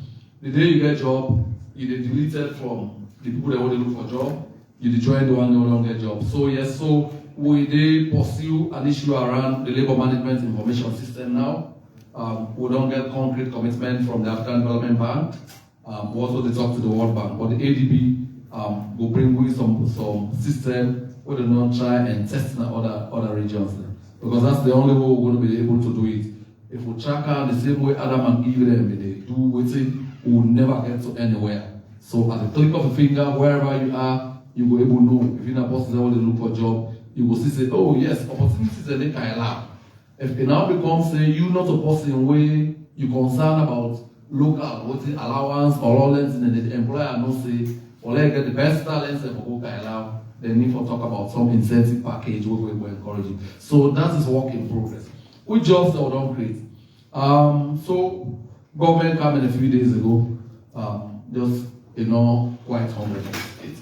The day you get a job, you deleted from the people that want to look for a job. You join the one that don't get a job. So yes, so we they pursue an issue around the labor management information system now. We don't get concrete commitment from the African Development Bank. We also they talk to the World Bank, but the ADB will bring with some system where they don't try and test in other regions then. Because that's the only way we're going to be able to do it. If we track out the same way Adam and Eve they do with it, we will never get to anywhere. So at the click of a finger, wherever you are, you will be able to know. If you're not person that want to look for a job, you will see say, oh yes, opportunities that they can allow. If it now becomes say you not a person where you concerned about local allowance or allowance and the employer no say, or let get the best talents that will go allow, they need to talk about some incentive package where we will encourage it. So that is work in progress. Which jobs that we don't create? So government came in a few days ago, just quite hungry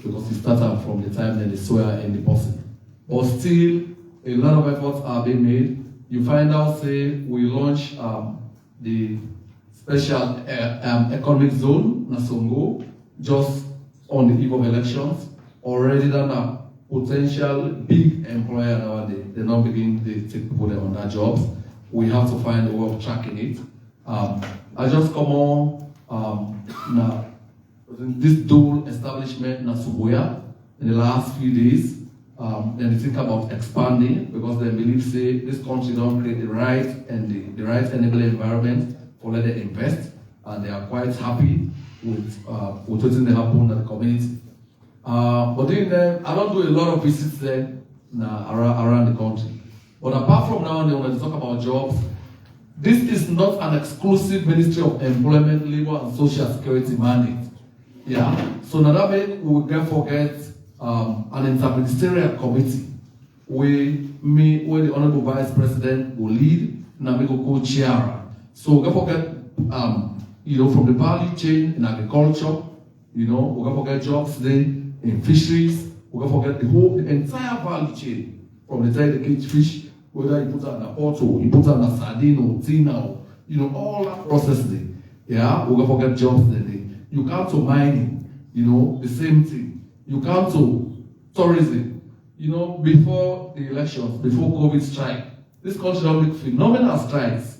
because it started from the time that they swear in the person. But still, a lot of efforts are being made. You find out, say, we launch the special economic zone, Nasongo, just on the eve of elections. Already done a potential big employer nowadays. They now begin to take people there on their jobs. We have to find a way of tracking it. I just come on now this dual establishment in Subuya in the last few days. Then they think about expanding because they believe, say, this country don't create the right and the right enabling environment for let them invest, and they are quite happy with what they happen in the community. But then I don't do a lot of visits there around the country. But apart from now, when they talk about jobs, this is not an exclusive Ministry of Employment, Labor and Social Security mandate. Yeah. So now that way we will forget an interministerial committee where the Honorable Vice President will lead, and we will co-chair. So we forget from the value chain in agriculture, we forget jobs there in fisheries, we forget the entire value chain from the time they catch fish, whether you put it in a pot or you put it in a sardine or tina, all that process there. Yeah, we forget jobs there. You come to mining, the same thing. You come to tourism, before the elections, before COVID strike, this country don't make phenomenal strides,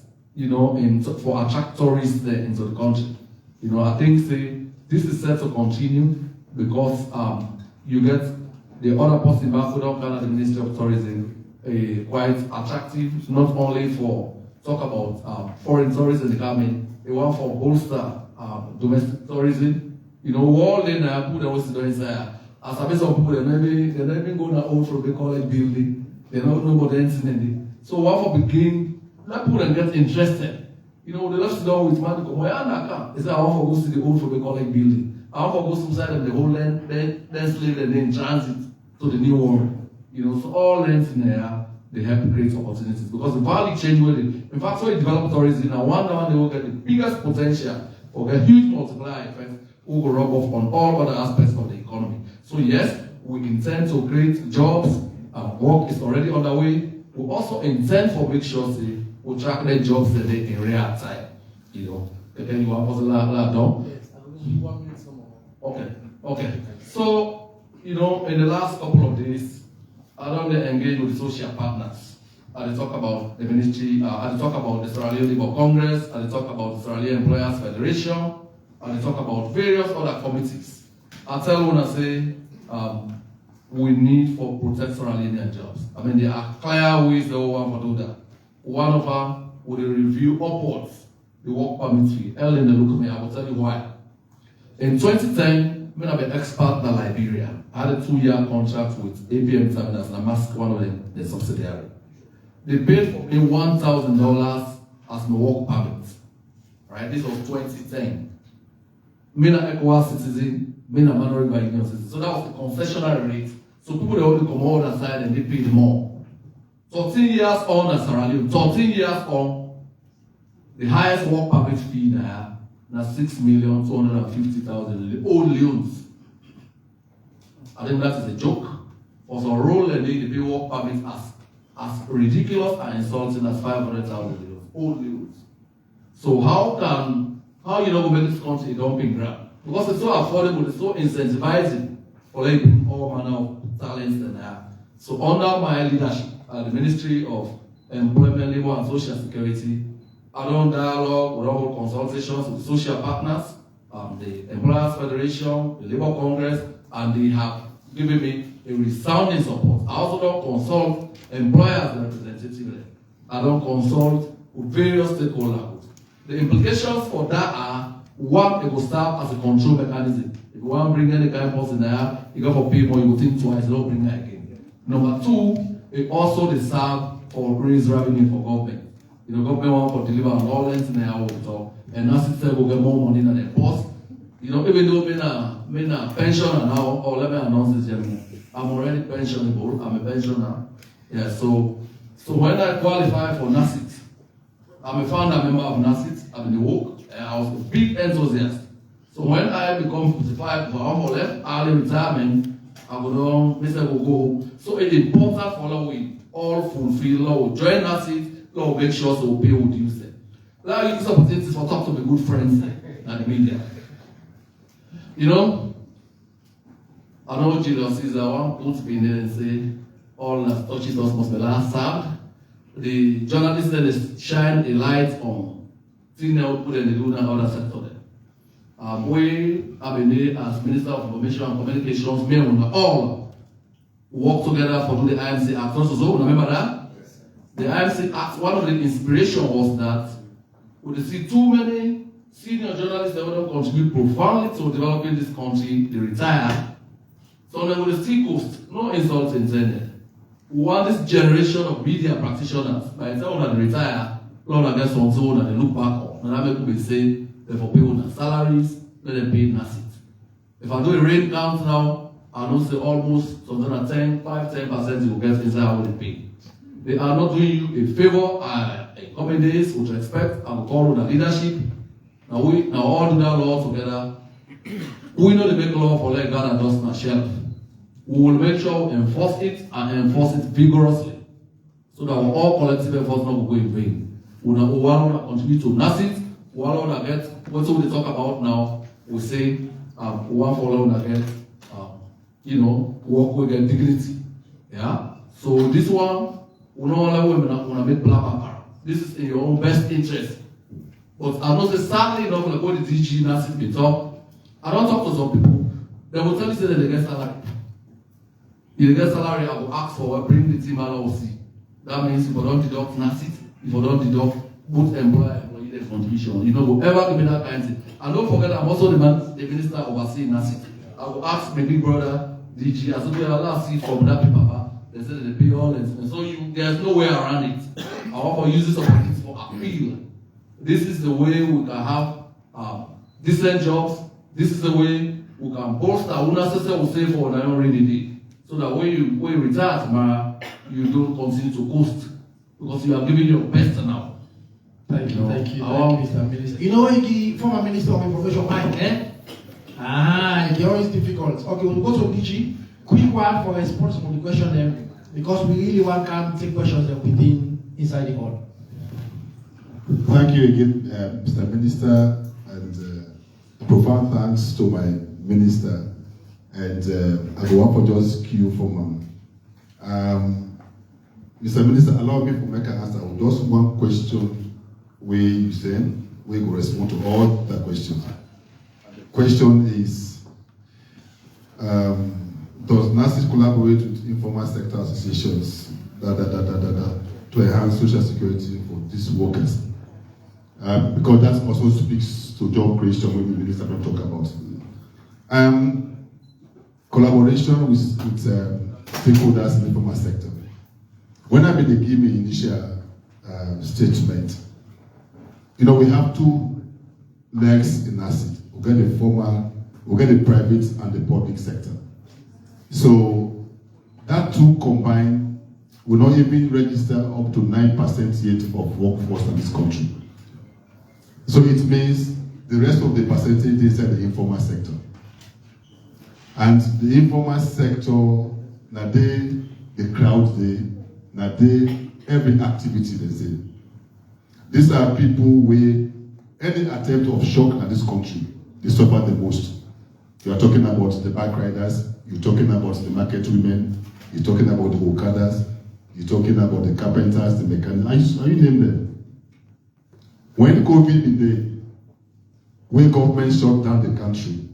for attract tourists there into the country. I think this is set to continue because you get the other person back who don't kind of the Ministry of Tourism quite attractive, not only for talk about foreign tourism coming, they want for bolster domestic tourism. All in people that was doing as a base of people, they're not even going to old for the college building. They don't know about anything. So what for begin, let people get interested. The last door with man come, they say I want to go see the old for the college building. I want to go inside of the whole land, then slave and then transit to the new world. So all lands in there, they help create opportunities because the value change will. In fact, so you develop tourism now, one day they will get the biggest potential or get huge multiplier effect who will rub off on all other aspects of the economy. So yes, we intend to create jobs. Work is already underway. We also intend to make sure we track the jobs that they in real time. Can you want to done? Yes, and 1 minute more. Okay. So, in the last couple of days, I don't engage with the social partners. I talk about the ministry, I talk about the Sierra Leone Labour Congress, I talk about the Sierra Leone Employers Federation, I talk about various other committees. I tell when I say we need for protect Sierra Leonean jobs. There are clear ways that we want to do that. One of them will review upwards the work permit fee. Early in the look at me, I will tell you why. In 2010, I'm an expert in Liberia. I had a 2-year contract with APM Terminals and I masked one of the subsidiary. They paid for me $1,000 as my work permit. Right? This was 2010. I'm an ECOWAS citizen, I'm a minority by union citizen. So that was the concessionary rate. So people they only come out side and they paid more. 13 years on as Sierra Leone, 13 years on, the highest work permit fee now $6,250,000 old loans. I think that is a joke. For some role and they pay work permit as ridiculous and insulting as $500,000 old loans. So how you know make this country a dumping ground? Because it's so affordable, it's so incentivizing for all manner of talents and that. So under my leadership at the Ministry of Employment, Labor and Social Security, I don't dialogue with all consultations with social partners, the Employers Federation, the Labour Congress, and they have given me a resounding support. I also don't consult employers representatively. I don't consult with various stakeholders. The implications for that are, one, it will serve as a control mechanism. If you want to bring any kind of person there, you got for pay more, you will think twice, don't bring that again. Number two, it also serve for raise revenue for government. Government want to deliver on all ends in the hour, and now system will get more money than the boss. Even though I'm a pensioner now, or let me announce this, gentlemen. I'm already pensionable. I'm a pensioner. Yeah, so when I qualify for NASIT, I'm a founder member of NASIT. I'm in the work, and I was a big enthusiast. So when I become 55, for left early retirement, I will go. So it's important for we all fulfill law. Join us it, law make sure to pay what you say. Now you use opportunities for talk to my good friends and the media. You know, I know Julius Caesar one put me there and say all that touches us must be last served. The journalists then shine a light on things they put in the do in other sector there. We as Minister of Information and Communications, me and all work together for the IMC Act. Also, remember that? Yes. The IMC Act, one of the inspiration was that we see too many senior journalists that want to contribute profoundly to developing this country, they retire. So they will still coast, no insult intended. We want this generation of media practitioners, by the time they retire, Lord, I guess on so that they look back on. And I make people say, they for people their salaries, let them pay NASIT. If I do a rain count now, I know say almost 5-10% you will get inside how they pay. They are not doing you a favor. In coming days, which I expect, I will call with the leadership. Now all do that law together. We know the make law for let God and dust my shelf. We will make sure we enforce it and enforce it vigorously. So that all collective efforts not go in vain. We want to contribute to NASIT. We want to get what we talk about now. We say we want to get work with dignity. Yeah. So this one, we don't want to make black. This is in your own best interest. But I know that sadly enough, like what the DG NASIT may talk. I don't talk to some people. They will tell you that they get salary. If they get salary, I will ask for bring the team along see. That means if I don't deduct NASIT, if I don't deduct both employee contribution, you know, whoever give me that kind of thing. And don't forget, I'm also the minister overseeing NASIT. I will ask my big brother, DG, as well as see from that paper. They said they pay all and so there's no way around it. I want to use this opportunity for appeal. This is the way we can have decent jobs. This is the way we can bolster. We will say for an rainy day. So that when you retire tomorrow, you don't continue to coast. Because you are giving your best now. Thank you, Mr. Minister. You know when the former Minister of Information, it's always difficult. Okay, we'll go to DG. Quick one for response on the question then, because we really want to take questions that within inside the hall. Thank you again, Mr. Minister, and profound thanks to my minister. And I go up for just queue for Mr. Minister, allow me to make an answer. Just one question where you send, we will respond to all the questions. The question is, does NASIT collaborate with informal sector associations to enhance social security for these workers? Because that also speaks to job creation when the minister will talk about. Collaboration with stakeholders in the informal sector. When I made the give me initial statement, you know, we have two legs in NASIT. We get the formal, we get the private and the public sector. So that two combined will not even register up to 9% yet of workforce in this country. So it means the rest of the percentage is in the informal sector. And the informal sector, now the crowd every activity they say. These are people with any attempt of shock at this country, they suffer the most. You are talking about the bike riders, you're talking about the market women, you're talking about the Okadas, you're talking about the carpenters, the mechanics, you name them. When COVID began, when government shut down the country,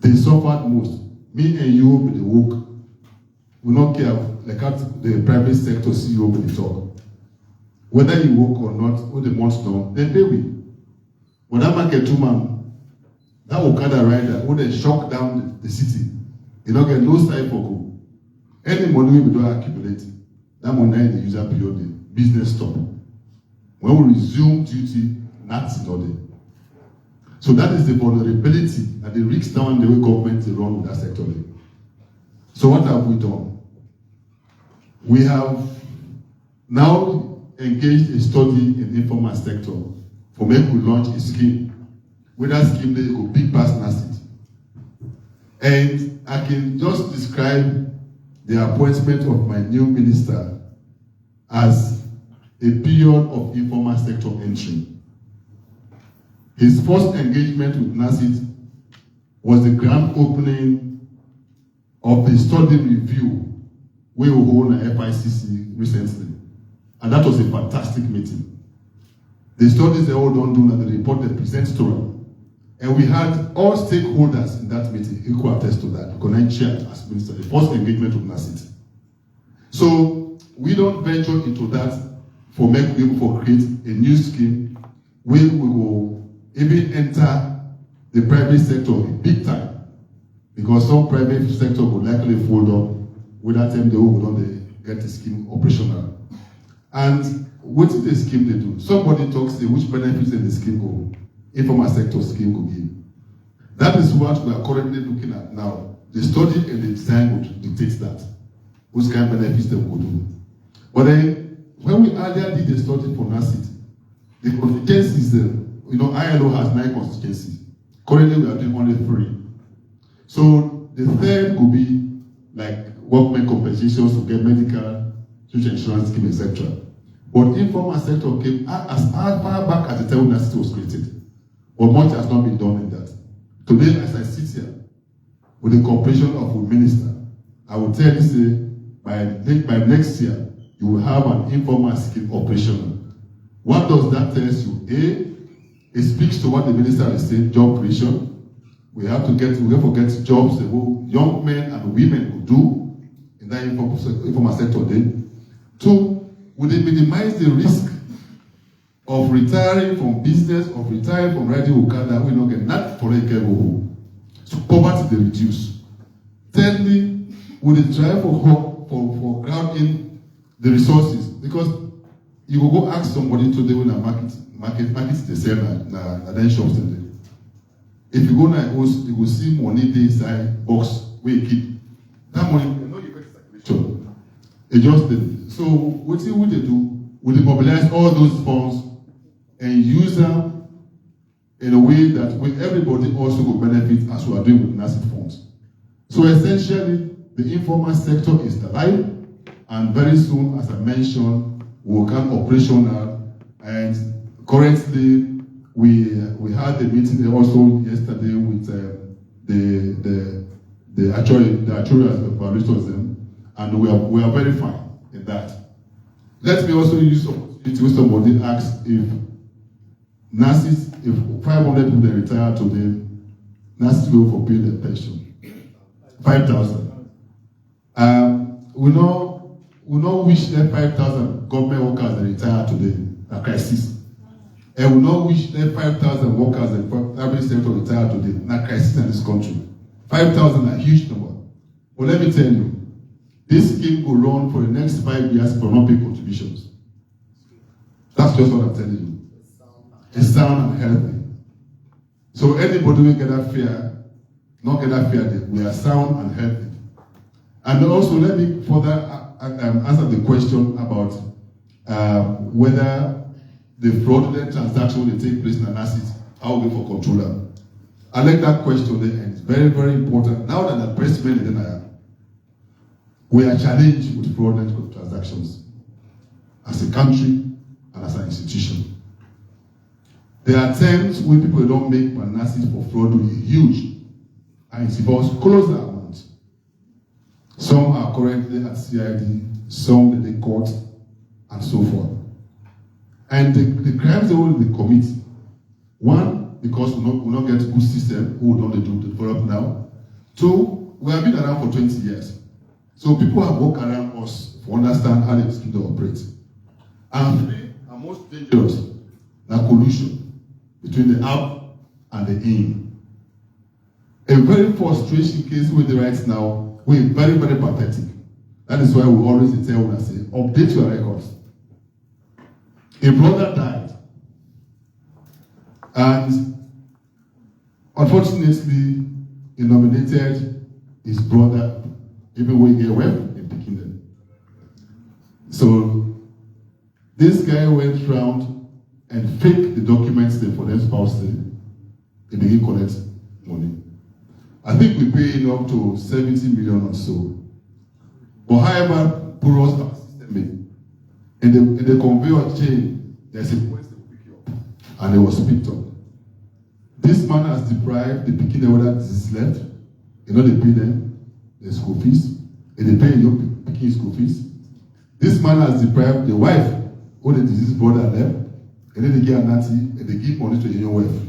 they suffered most. Me and you with the work, we don't care, like the private sector CEO with the talk. Whether you work or not, when the months done, then pay we. When that market woman, that Okada rider, when they shock down the city, you don't get no side for go. Any money we don't accumulate, that money in the user period, the business stop. When we resume duty, that's in order. So that is the vulnerability and the risk down the way government is run with that sector. So what have we done? We have now engaged a study in the informal sector for make we launch a scheme. With that scheme, they go big past NASIT. And I can just describe the appointment of my new minister as a period of informal sector entry. His first engagement with NASIT was the grand opening of the study review we will hold at FICC recently. And that was a fantastic meeting. The studies they all don't do and the report they present to them. And we had all stakeholders in that meeting who could attest to that, because I chaired as minister, the first engagement with NASIT. So we don't venture into that for make people for create a new scheme where we will even enter the private sector big time, because some private sector will likely fold up without them they will not get the scheme operational. And what is the scheme they do? Somebody talks say which benefits in the scheme go, informal sector scheme will give. That is what we are currently looking at now. The study and the design would dictate that, which kind of benefits they will do. But then when we earlier did the study for NASIT, the constituencies, ILO has 9 constituencies. Currently, we are doing only 3. So the third will be like workmen compensations to get medical, social insurance scheme, etc. But informal sector came as far back as the time when NASIT was created. But much has not been done in that. Today, as I sit here, with the cooperation of the minister, I will tell you, say, by next year, you will have an informal scheme operational. What does that tell you? It speaks to what the minister is saying, job creation. We have to get jobs that young men and women will do in that informal sector then. 2, would it minimize the risk of retiring from business, of retiring from riding Okada, we don't get not for a care. So poverty they reduce. Thirdly, would it try for grounding the resources? Because you will go ask somebody today when a market they sell na then shops today. If you go now, you will see money they inside box where you keep. That money, you know you get circulation. It just did. So what would they do? Would they mobilize all those funds and use them in a way that everybody also will benefit as we are doing with NASIT funds? So essentially, the informal sector is alive, and very soon, as I mentioned, we will come operational. And currently, we had a meeting also yesterday with the actuarial evaluators, and we are very fine in that. Let me also use opportunity when somebody asks if NASIT, if 500 people retire today, NASIT will fulfill their pension. 5,000. We know which the 5,000 government workers that retire today, a crisis. And we know which the 5,000 workers in the private sector retire today, a crisis in this country. 5,000 are a huge number. But let me tell you, this scheme will run for the next 5 years for non-pay contributions. That's just what I'm telling you. It's sound and healthy. So anybody will get that fear, not get that fear, we are sound and healthy. And also let me further answer the question about whether the fraudulent transaction will take place in an asset, how will we for controller? I like that question there, and it's very, very important. Now that the president is we are challenged with fraudulent transactions as a country and as an institution. There are times when people don't make analysis for fraud will be huge, and it involves closer amounts. Some are currently at CID, some in the court, and so forth. And the crimes they will commit, one, because we will not get a good system, who don't do develop now. 2, we have been around for 20 years. So people have walked around us to understand how the scheme operates. And 3, and most dangerous, the collusion between the out and the in. A very frustration case with the rights now, we're very, very pathetic. That is why we always tell us, say, update your records. A brother died, and unfortunately, he nominated his brother, even when he went in picking them. So this guy went round and faked the documents there for their spouse. They begin to collect money. I think we paid up to 70 million or so. But however porous our system is, in the conveyor chain, there's a point to pick you up, and it was picked up. This man has deprived the picking order disease left. You know, they pay them the school fees, and they pay your picking school fees. This man has deprived the wife who the disease brother left, and then they get a natty, and they give money to the young wife.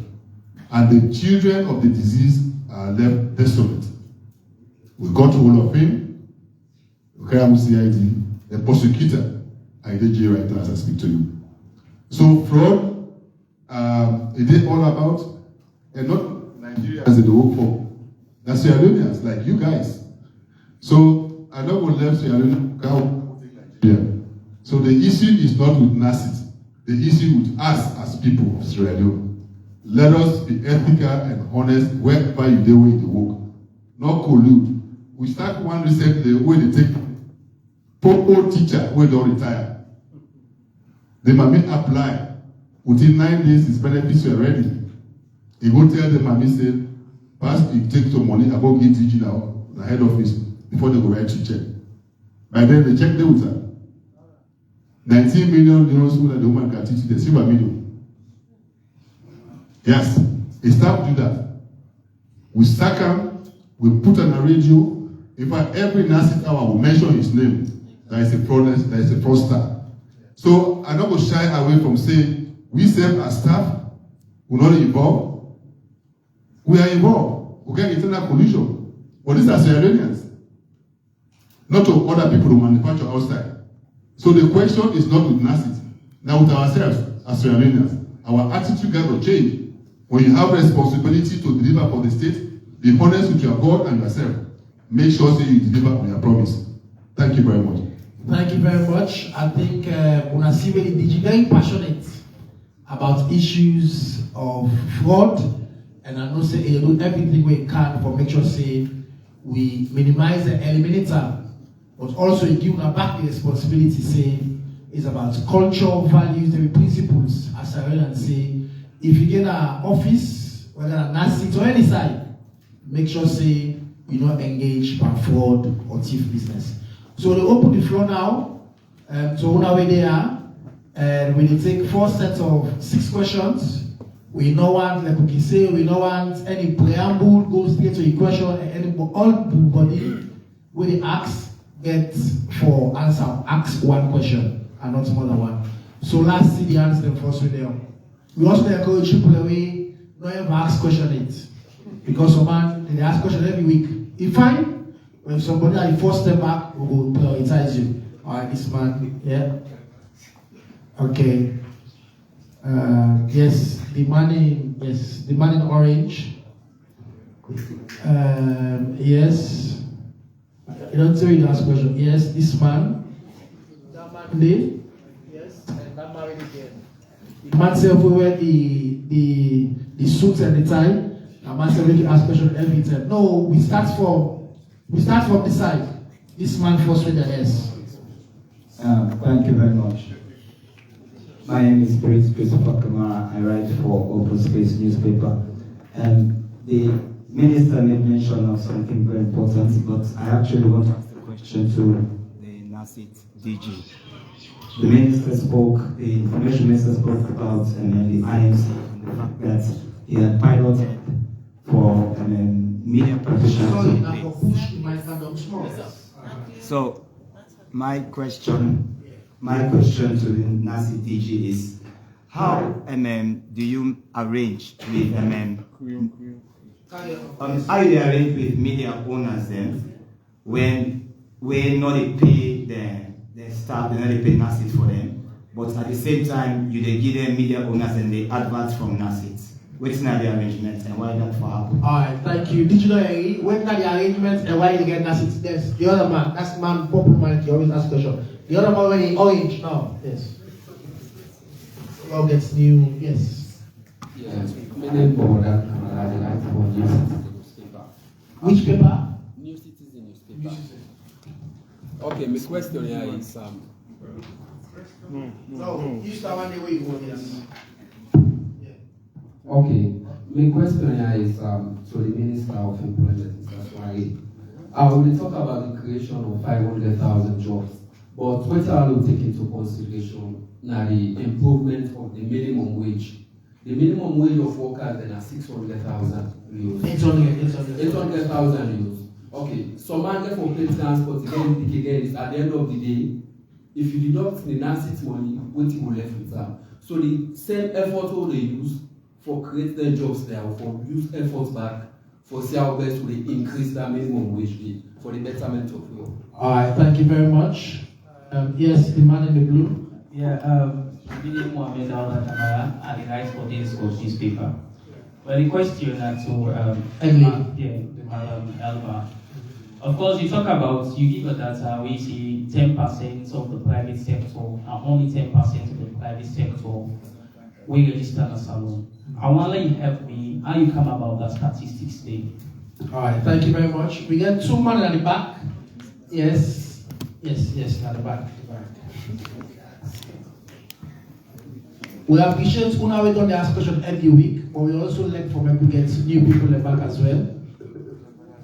And the children of the disease are left desolate. We got hold of him, we carry him CID, the prosecutor, and the jail right now as I speak to you. So fraud, it is all about, and not Nigerians that they work for. That's sierraleoneans, like you guys. So I know we left Sierra Leone, Nigeria. So the issue is not with NACIT. The issue with us as people of Sierra Leone. Let us be ethical and honest wherever you do in the work. Not collude. We start one recently where they take Popo teacher who don't retire. The mommy apply. Within 9 days, his benefits were ready. He go tell the mommy, say, pass, he take some money, about give DG now, the head office, before they go write to check. By then, they check the water. 19 million euros that the woman can teach, they see $1 million. Yes, he start do that. We sack him, we put on a radio. In fact, every NACIT hour we mention his name. There is a fraudster. So I'm not going to shy away from saying we serve as staff, we're not involved. We are involved. We get internal collusion. But these are sierraleoneans, not to other people who manufacture outside. So the question is not with NACIT. Now with ourselves as sierraleoneans, our attitude got to change. When you have responsibility to deliver for the state, be honest with your God and yourself. Make sure that you deliver on your promise. Thank you very much. Thank you very much. I think Una Civic is very passionate about issues of fraud, and I know say you do everything we can for make sure say we minimize and eliminate them, but also you give them back the responsibility. Say it's about culture, values, and principles. As I and say, if you get an office, whether a NACIT or any side, make sure say you not engage by fraud or thief business. So they open the floor now. So now we there, and we take 4 sets of 6 questions. We don't want, like we can say, we don't want any preamble, go straight to the question, and everybody when they ask, get for answer, ask 1 question and not more than 1. So let's see the answer first with them. We also encourage people away, not ever ask question it. Because someone, they ask question every week. If fine, when somebody at the first step back, we will prioritize you. Alright, this man, yeah. Okay. Yes, the man in orange. Yes. You don't tell you the last question. Yes, this man. That man there. Yes, and that man again. The man said we wear the suit and the tie. The man said we can ask question every time. No, we start from the side. This man first with the yes. Thank you very much. My name is Christopher Kamara. I write for Open Space newspaper. The minister made mention of something very important, but I actually want to ask a question to the NACIT DG. The minister spoke, the information minister spoke about the IMC and the fact that he had piloted for media professionals. So my question to the NACIT DG is, how do you arrange with how you arrange with media owners then when not they pay the staff, they not they pay NACIT for them, but at the same time you they give them media owners and they advert from NACIT? What's not the arrangement and why that for happen? Alright, thank you. Did you know what's not the arrangement and why you get NACIT? Yes, the other man, that's man popular man, you always ask question. The other one when he orange now, yes. All gets new, yes. Yes, my name Boda, I like for New Citizen newspaper. Which paper? New Citizen newspaper. Okay, my question here is No, you start one day where you go, yes. Okay, my question here is to the Minister of Employment, Mr. Swari. We talk about the creation of 500,000 jobs, but what I will take into consideration now the improvement of the minimum wage. The minimum wage of workers then are 600,000 euros. 800,000 euros. Okay, some man get for pay transport again, is at the end of the day, if you deduct the NACIT money, what you will left with them. So the same effort they use for create their jobs there, for use efforts back, for see how best we increase that minimum wage for the betterment of your. All right, thank you very much. Yes, the man in the blue. Yeah, Mohamed Al-Tamara, the Rights for this newspaper. Well, the question to Madam Elba. Of course, you talk about, you give a data where you see 10% of the private sector and only 10% of the private sector will register a salon. I want to let you help me how you come about that statistics there. All right, thank you very much. We got two men at the back. Yes, at the back. We appreciate Una we don't ask questions every week, but we also like for maybe get new people back as well.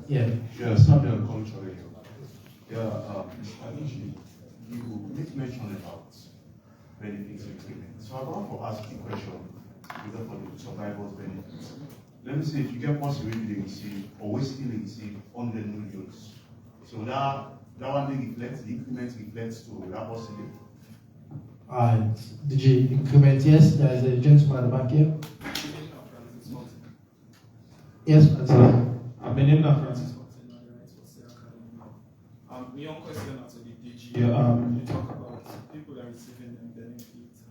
Yeah. Yeah, Samuel Contrary. Yeah, you did mention about benefits increment. So I want to ask you a question whether for the survivors' benefits. Let me say if you get possibility they receive or we still receive 100 million. So that one reflects the increment reflects to that possibility. Alright, did you increment? Yes, there is a gentleman at the back here. Yes, I've been named Francis. My own question to the DG. You talk about people that are receiving benefits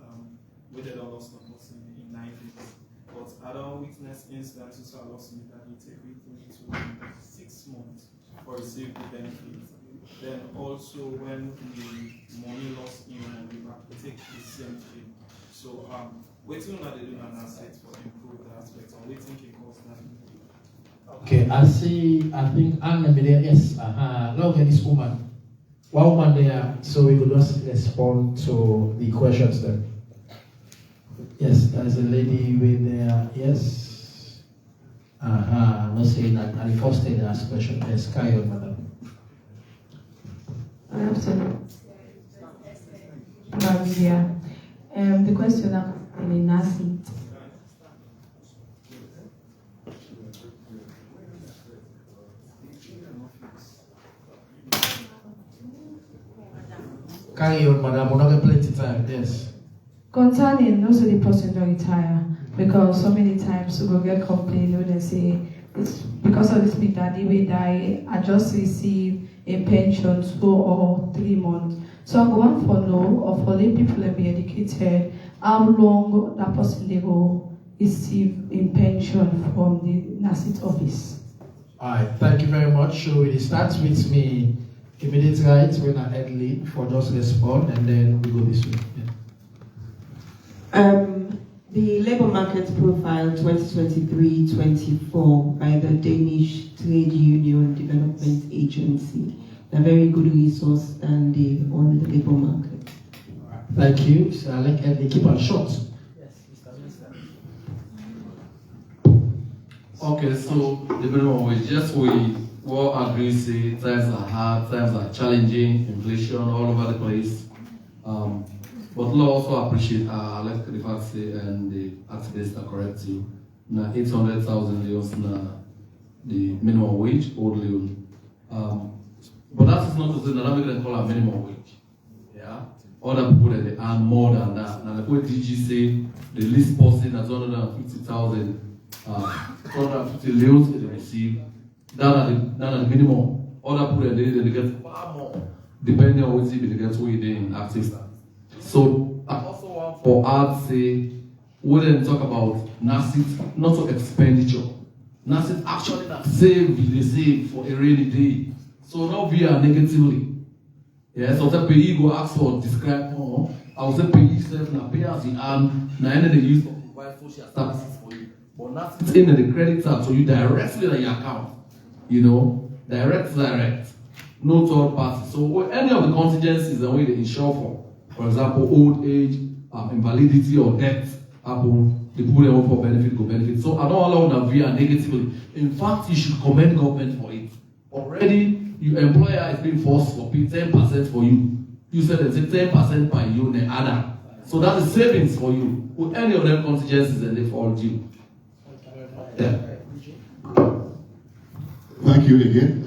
within a loss of in 9 weeks. But I don't witness instances of loss that you take within 6 months for receiving the benefits. Then also when the money loss in we take the same thing. So waiting on the doing an asset for improve the aspect and waiting can cause that. Okay, I think Anne there, yes. Look at this woman. One woman there, so we could just respond to the questions there. Yes, there's a lady with there, yes. I'm not saying that at the first thing asked question. Yes, carry on, madam. Absolutely. The question in NACIT. Carry on, madam. We're not going to plenty time. Yes. Concerning also the person to retire, because so many times we will get complaint when they say it's because of this big daddy we die, I just receive a pension 2 or 3 months. So I want to know, or for the people that be educated, how long that person they will receive in pension from the NACIT office. Alright, thank you very much. So it starts with me immediate right when I head lead for just respond and then we go this way. Yeah. The Labour Market Profile 2023-24 by the Danish Trade Union Development Agency. A very good resource and on the labour market. Thank you. So I like Eddie. Keep on short. Yes, Mr. Minister. Okay, so the minimum wage, yes, we all agree, say times are hard, times are challenging, inflation all over the place. But Lord also appreciate, like the fact say, and the activists are correct too. Now 800,000 euros na the minimum wage, old loan. But that is not to say that I'm going to call a minimum wage. Yeah. Other people that they earn more than that. Now the way DG say the least person has 250,000, 250 loans they receive. That are the minimum. Other people that they get far more, depending on what they get to in active status. So I also want for us say we then talk about NACIT, not for expenditure. NACIT actually not save they save for a rainy day. So now we are negatively. Yeah, so the pay go ask for describe more. I will say pay yourself now pay as you earn. Now any they use to provide social services for you. But NACIT in the credit card so you directly on your account. You know, direct. No third party. So any of the contingencies that we they insure for example, old age, invalidity or death happen, the people that want for benefit go benefit. So I don't allow that via negatively. In fact, you should commend government for it. Already, your employer is being forced to pay 10% for you, you said it's 10% per unit, Anna. So that's the savings for you. With any of them contingencies, and they fall due. Yeah. Thank you again,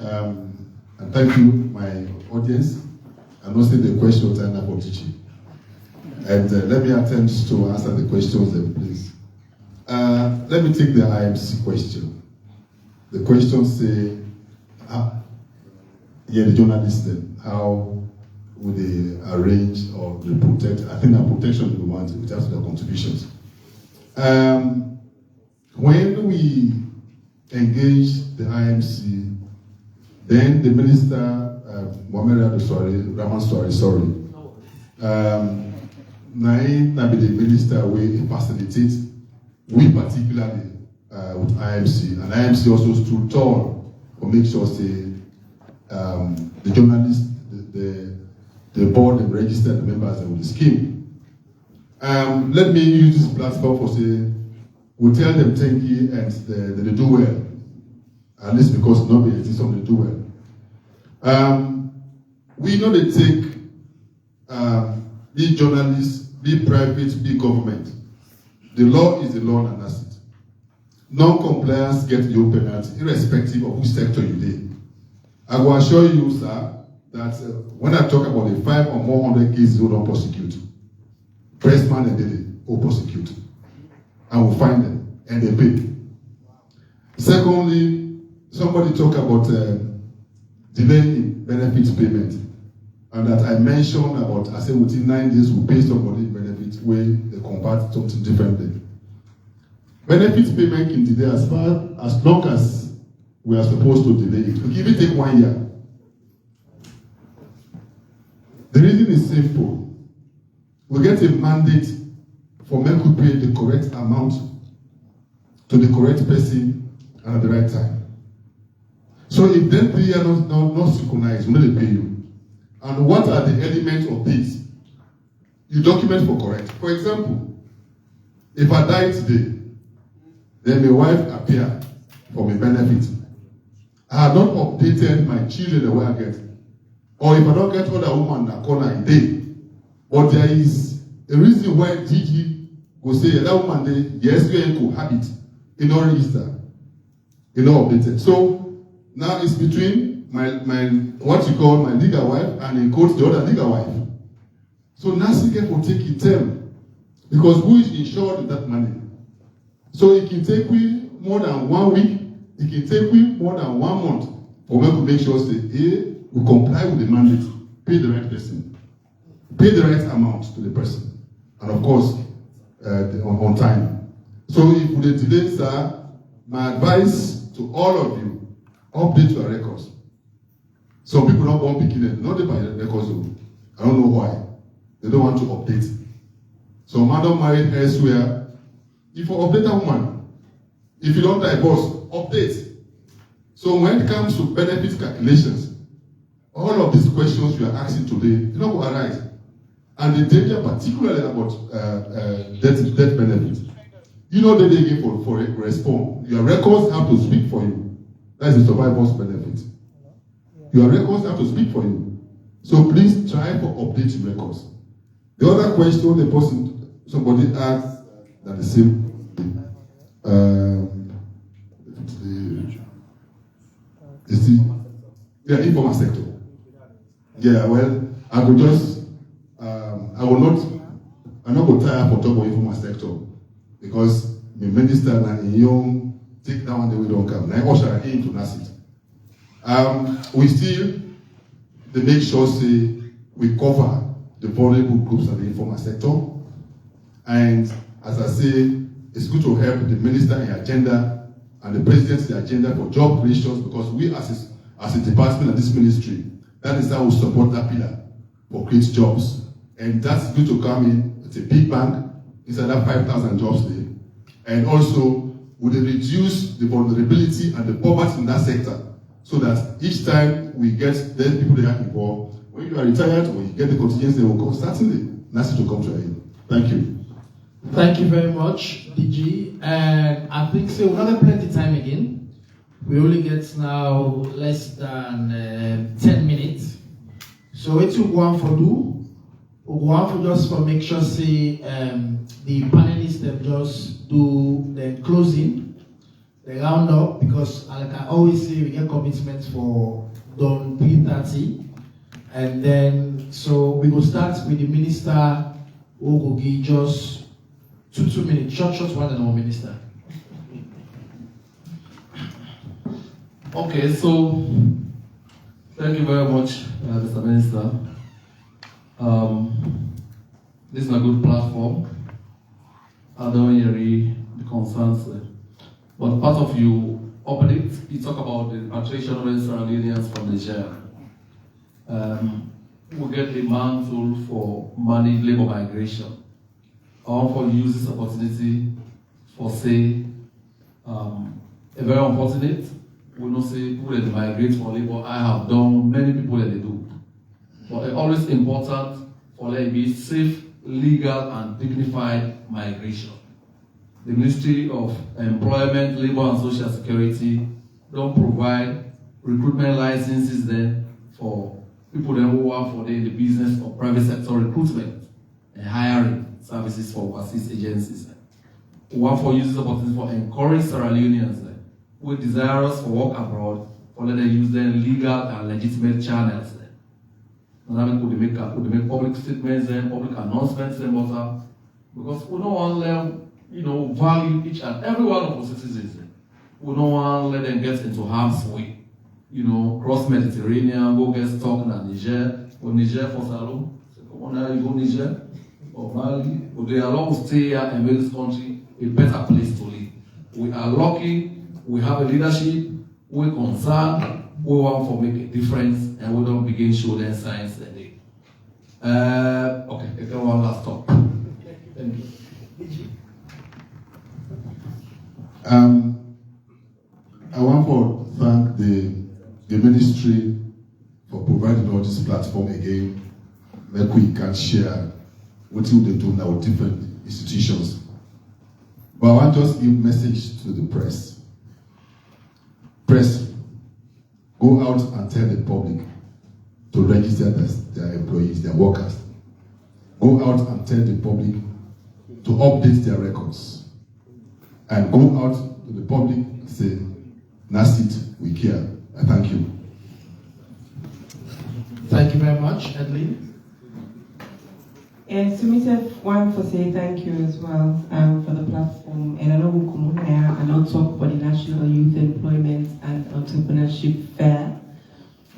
and thank you, my audience, and also the question time for teaching. And let me attempt to answer the questions then, please. Let me take the IMC question. The question say, the journalists then, how would they arrange or they protect? I think the protection we want with regards to their contributions. When we engage the IMC, then the minister, Raman Swari, na be the minister we facilitate, we particularly with IMC, and IMC also stood tall to make sure the journalists, the board and register the members of the scheme. Let me use this platform for say, we tell them thank you and they do well. At least because nobody exists on they do well. We know they take be journalists, be private, be government. The law is the law and that's it. Non-compliance gets your penalty, irrespective of which sector you did. I will assure you, sir, that when I talk about the 5 or more hundred cases we don't prosecute, pressman and daily will prosecute. And we'll find them and they pay. Secondly, somebody talk about delaying benefits payment. And that I mentioned about, I said within 9 days we pay somebody benefits where they convert something differently. Benefits payment can delay as long as we are supposed to delay it. We give it take 1 year. The reason is simple. We get a mandate for men to pay the correct amount to the correct person and at the right time. So if then 3 years not synchronized, we know they pay you. And what are the elements of this? You document for correct. For example, if I die today, then my wife appear for my benefit. I have not updated my children the way I get. Or if I don't get other woman that corner a day. But there is a reason why Gigi go say that woman day, yes, we can cohabit. In no register. In no updated. So now it's between my what you call my legal wife and in quotes the other legal wife. So Nasike will take it term. Because who is insured with that money? So it can take we more than 1 week, it can take we more than 1 month for me to make sure say, hey, we comply with the mandate, pay the right person, pay the right amount to the person, and of course, on time. So if we delay, sir, my advice to all of you, update your records. Some people don't want picking not by the records. I don't know why. They don't want to update. So madam married elsewhere. If you update a woman, if you don't divorce, update. So when it comes to benefit calculations, all of these questions you are asking today, will arise. And the danger particularly about death benefit. You know that they give for respond. Your records have to speak for you. That's the survivor's benefit. Your records have to speak for you. So please try to update your records. The other question the person, somebody asked that the same informal sector. Yeah, well, I could just I'm not going to tire for talk about informal sector because the minister and young take down the way don't come. Now usher into NASIT. We still they make sure say we cover the vulnerable groups of the informal sector. And as I say, it's good to help the minister in agenda and the president's agenda for job creations because we as a department of this ministry, that is how we support that pillar for create jobs. And that's good to come in. It's a big bank. It's another 5,000 jobs there. And also, would reduce the vulnerability and the poverty in that sector so that each time we get then people they are involved, when you are retired or you get the contingency, they will go. Certainly, NASIT will come to an end. Thank you. Thank you very much, DG. And I think so. We'll have plenty of time again. we only get now less than 10 minutes. So what you go on for do? We go on for just for make sure say the panelists them just do the closing, the round up, because like I always say, we get commitments for done 3:30, and then so we will start with the minister who will give just 2 minutes, short one and our minister. Okay, so thank you very much, Mr. Minister. This is a good platform. I don't hear the concerns, but part of you update, you talk about the repatriation of sierraleoneans from Nigeria. We get a mantle for managed labor migration. I want to use this opportunity for say a very unfortunate. We don't say people that migrate for labor. I have done many people that they do, but it's always important for there to be safe, legal, and dignified migration. The Ministry of Employment, Labor and Social Security don't provide recruitment licenses then for people that work for the business or private sector recruitment and hiring services for overseas agencies. We want for users opportunity for encourage sierraleoneans who are desirous for work abroad for let them use their legal and legitimate channels. And could they make public statements and public announcements and whatever, because we don't want them, value each and every one of our citizens. We don't want to let them get into harm's way. Cross Mediterranean, go get stuck in Niger, or Niger for Salon, you go Niger, or Mali, but they allow to stay here and make this country a better place to live. We are lucky, we have a leadership, we're concerned, we want to make a difference, and we don't begin showing them signs that day. Okay, I got one last talk. Thank you. I want to thank the ministry for providing all this platform again, where we can share what they do now with different institutions. But I want to just give a message to the press. Press, go out and tell the public to register their employees, their workers. Go out and tell the public to update their records. And go out to the public and say, Nasit, we care. I thank you. Thank you very much, Edlin. And Sumitef, one for say thank you as well for the platform. And I know we'll come on here and I'll talk about the National Youth Employment and Entrepreneurship Fair,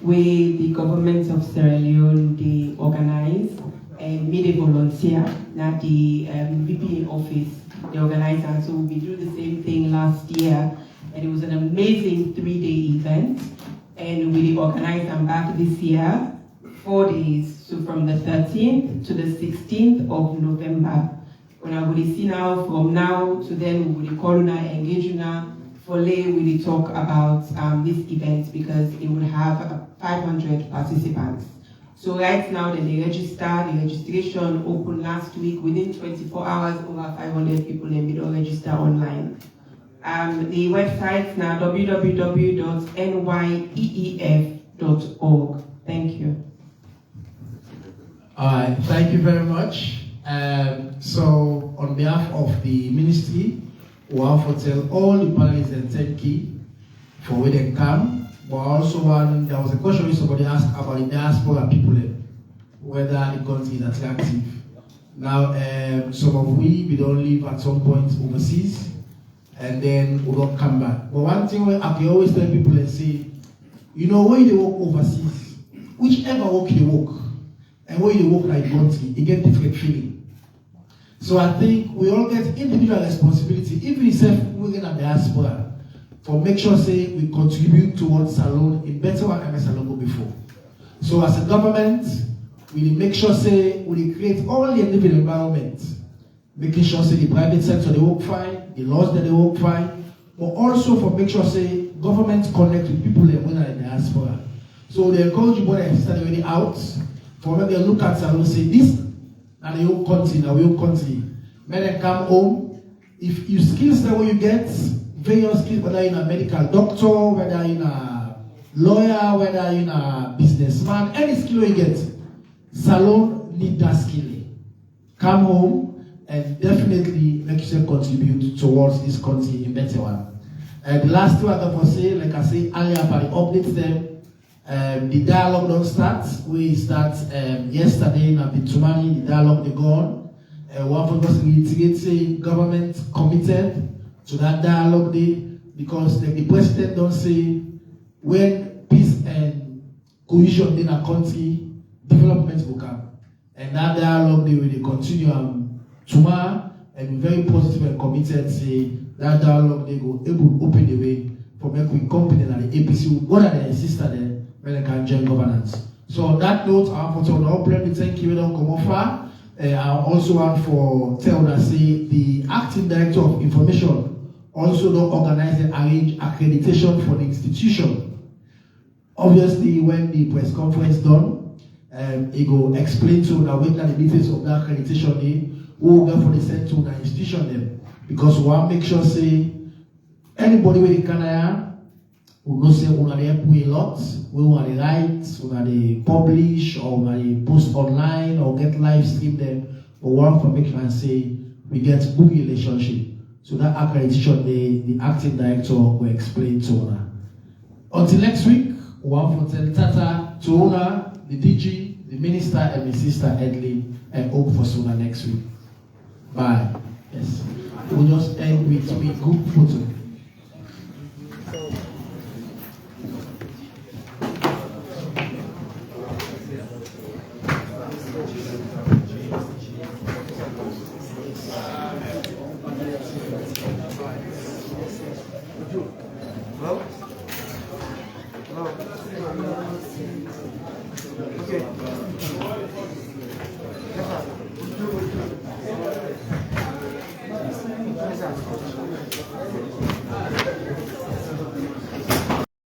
where the government of Sierra Leone, they organize and meet a volunteer, not the VP in office, they organize, and so we do the same thing last year, and it was an amazing 3-day event, and we organized them back this year, 4 days, so from the 13th to the 16th of November. When I would see now, from now to then, we would call and engage for lay, we talk about this event because it would have 500 participants. So right now, the registration opened last week. Within 24 hours, over 500 people have been register online. The website now www.nyeef.org. Thank you. All right, thank you very much. So on behalf of the ministry, we want to tell all the panelists and thank you for where they come. But also there was a question somebody asked about the diaspora people, whether the country is attractive. Now, some of we don't live at some point overseas, and then we don't come back. But one thing I can always tell people and say, when they work overseas, whichever work you work, and when you work like country, you get different feeling. So I think we all get individual responsibility, even if we're in a diaspora, for make sure say we contribute towards Salon in better way than Salon go before. So as a government, we make sure say we create all the living environment, making sure say the private sector they work fine, the laws that they work fine, but also for make sure say government connect with people that when are in the diaspora. So they encourage you when start already out, for when they look at Salon say this and the whole country, now your country. When they come home, if you skills that way you get, various skills, whether you're a medical doctor, whether you're a lawyer, whether you're a businessman, any skill you get, salon need that skill. Come home and definitely make yourself contribute towards this country in better one. The last two I got to say, like I say earlier, I update them. The dialogue don't start. We start yesterday in Abitumani, the dialogue they go on. One of us reiterate saying government committed to that dialogue day, because like the president don't say when peace and cohesion in a country, development will come. And that dialogue day will continue tomorrow, and we're very positive and committed say that dialogue they go able to open the way for make we company and the APC what are the sister there when they can join governance. So on that note, I want to open thank you don't come offer. I also want for tell that say the acting director of information also don't organize and arrange accreditation for the institution. Obviously, when the press conference done, he go explain to the wait the details of that accreditation day, who will go for the send to the institution them. Because we want to make sure say anybody with the Canada will not say we have to a lot, we want to write, we want to publish, or we want to post online or get live stream them, but we want to make sure and say we get good relationship. So that accreditation day, the acting director will explain to her. Until next week, we want to tell Tata to owner, the DG, the minister, and the sister Edley, and hope for sooner next week. Bye. Yes. We'll just end with a group photo. Okay.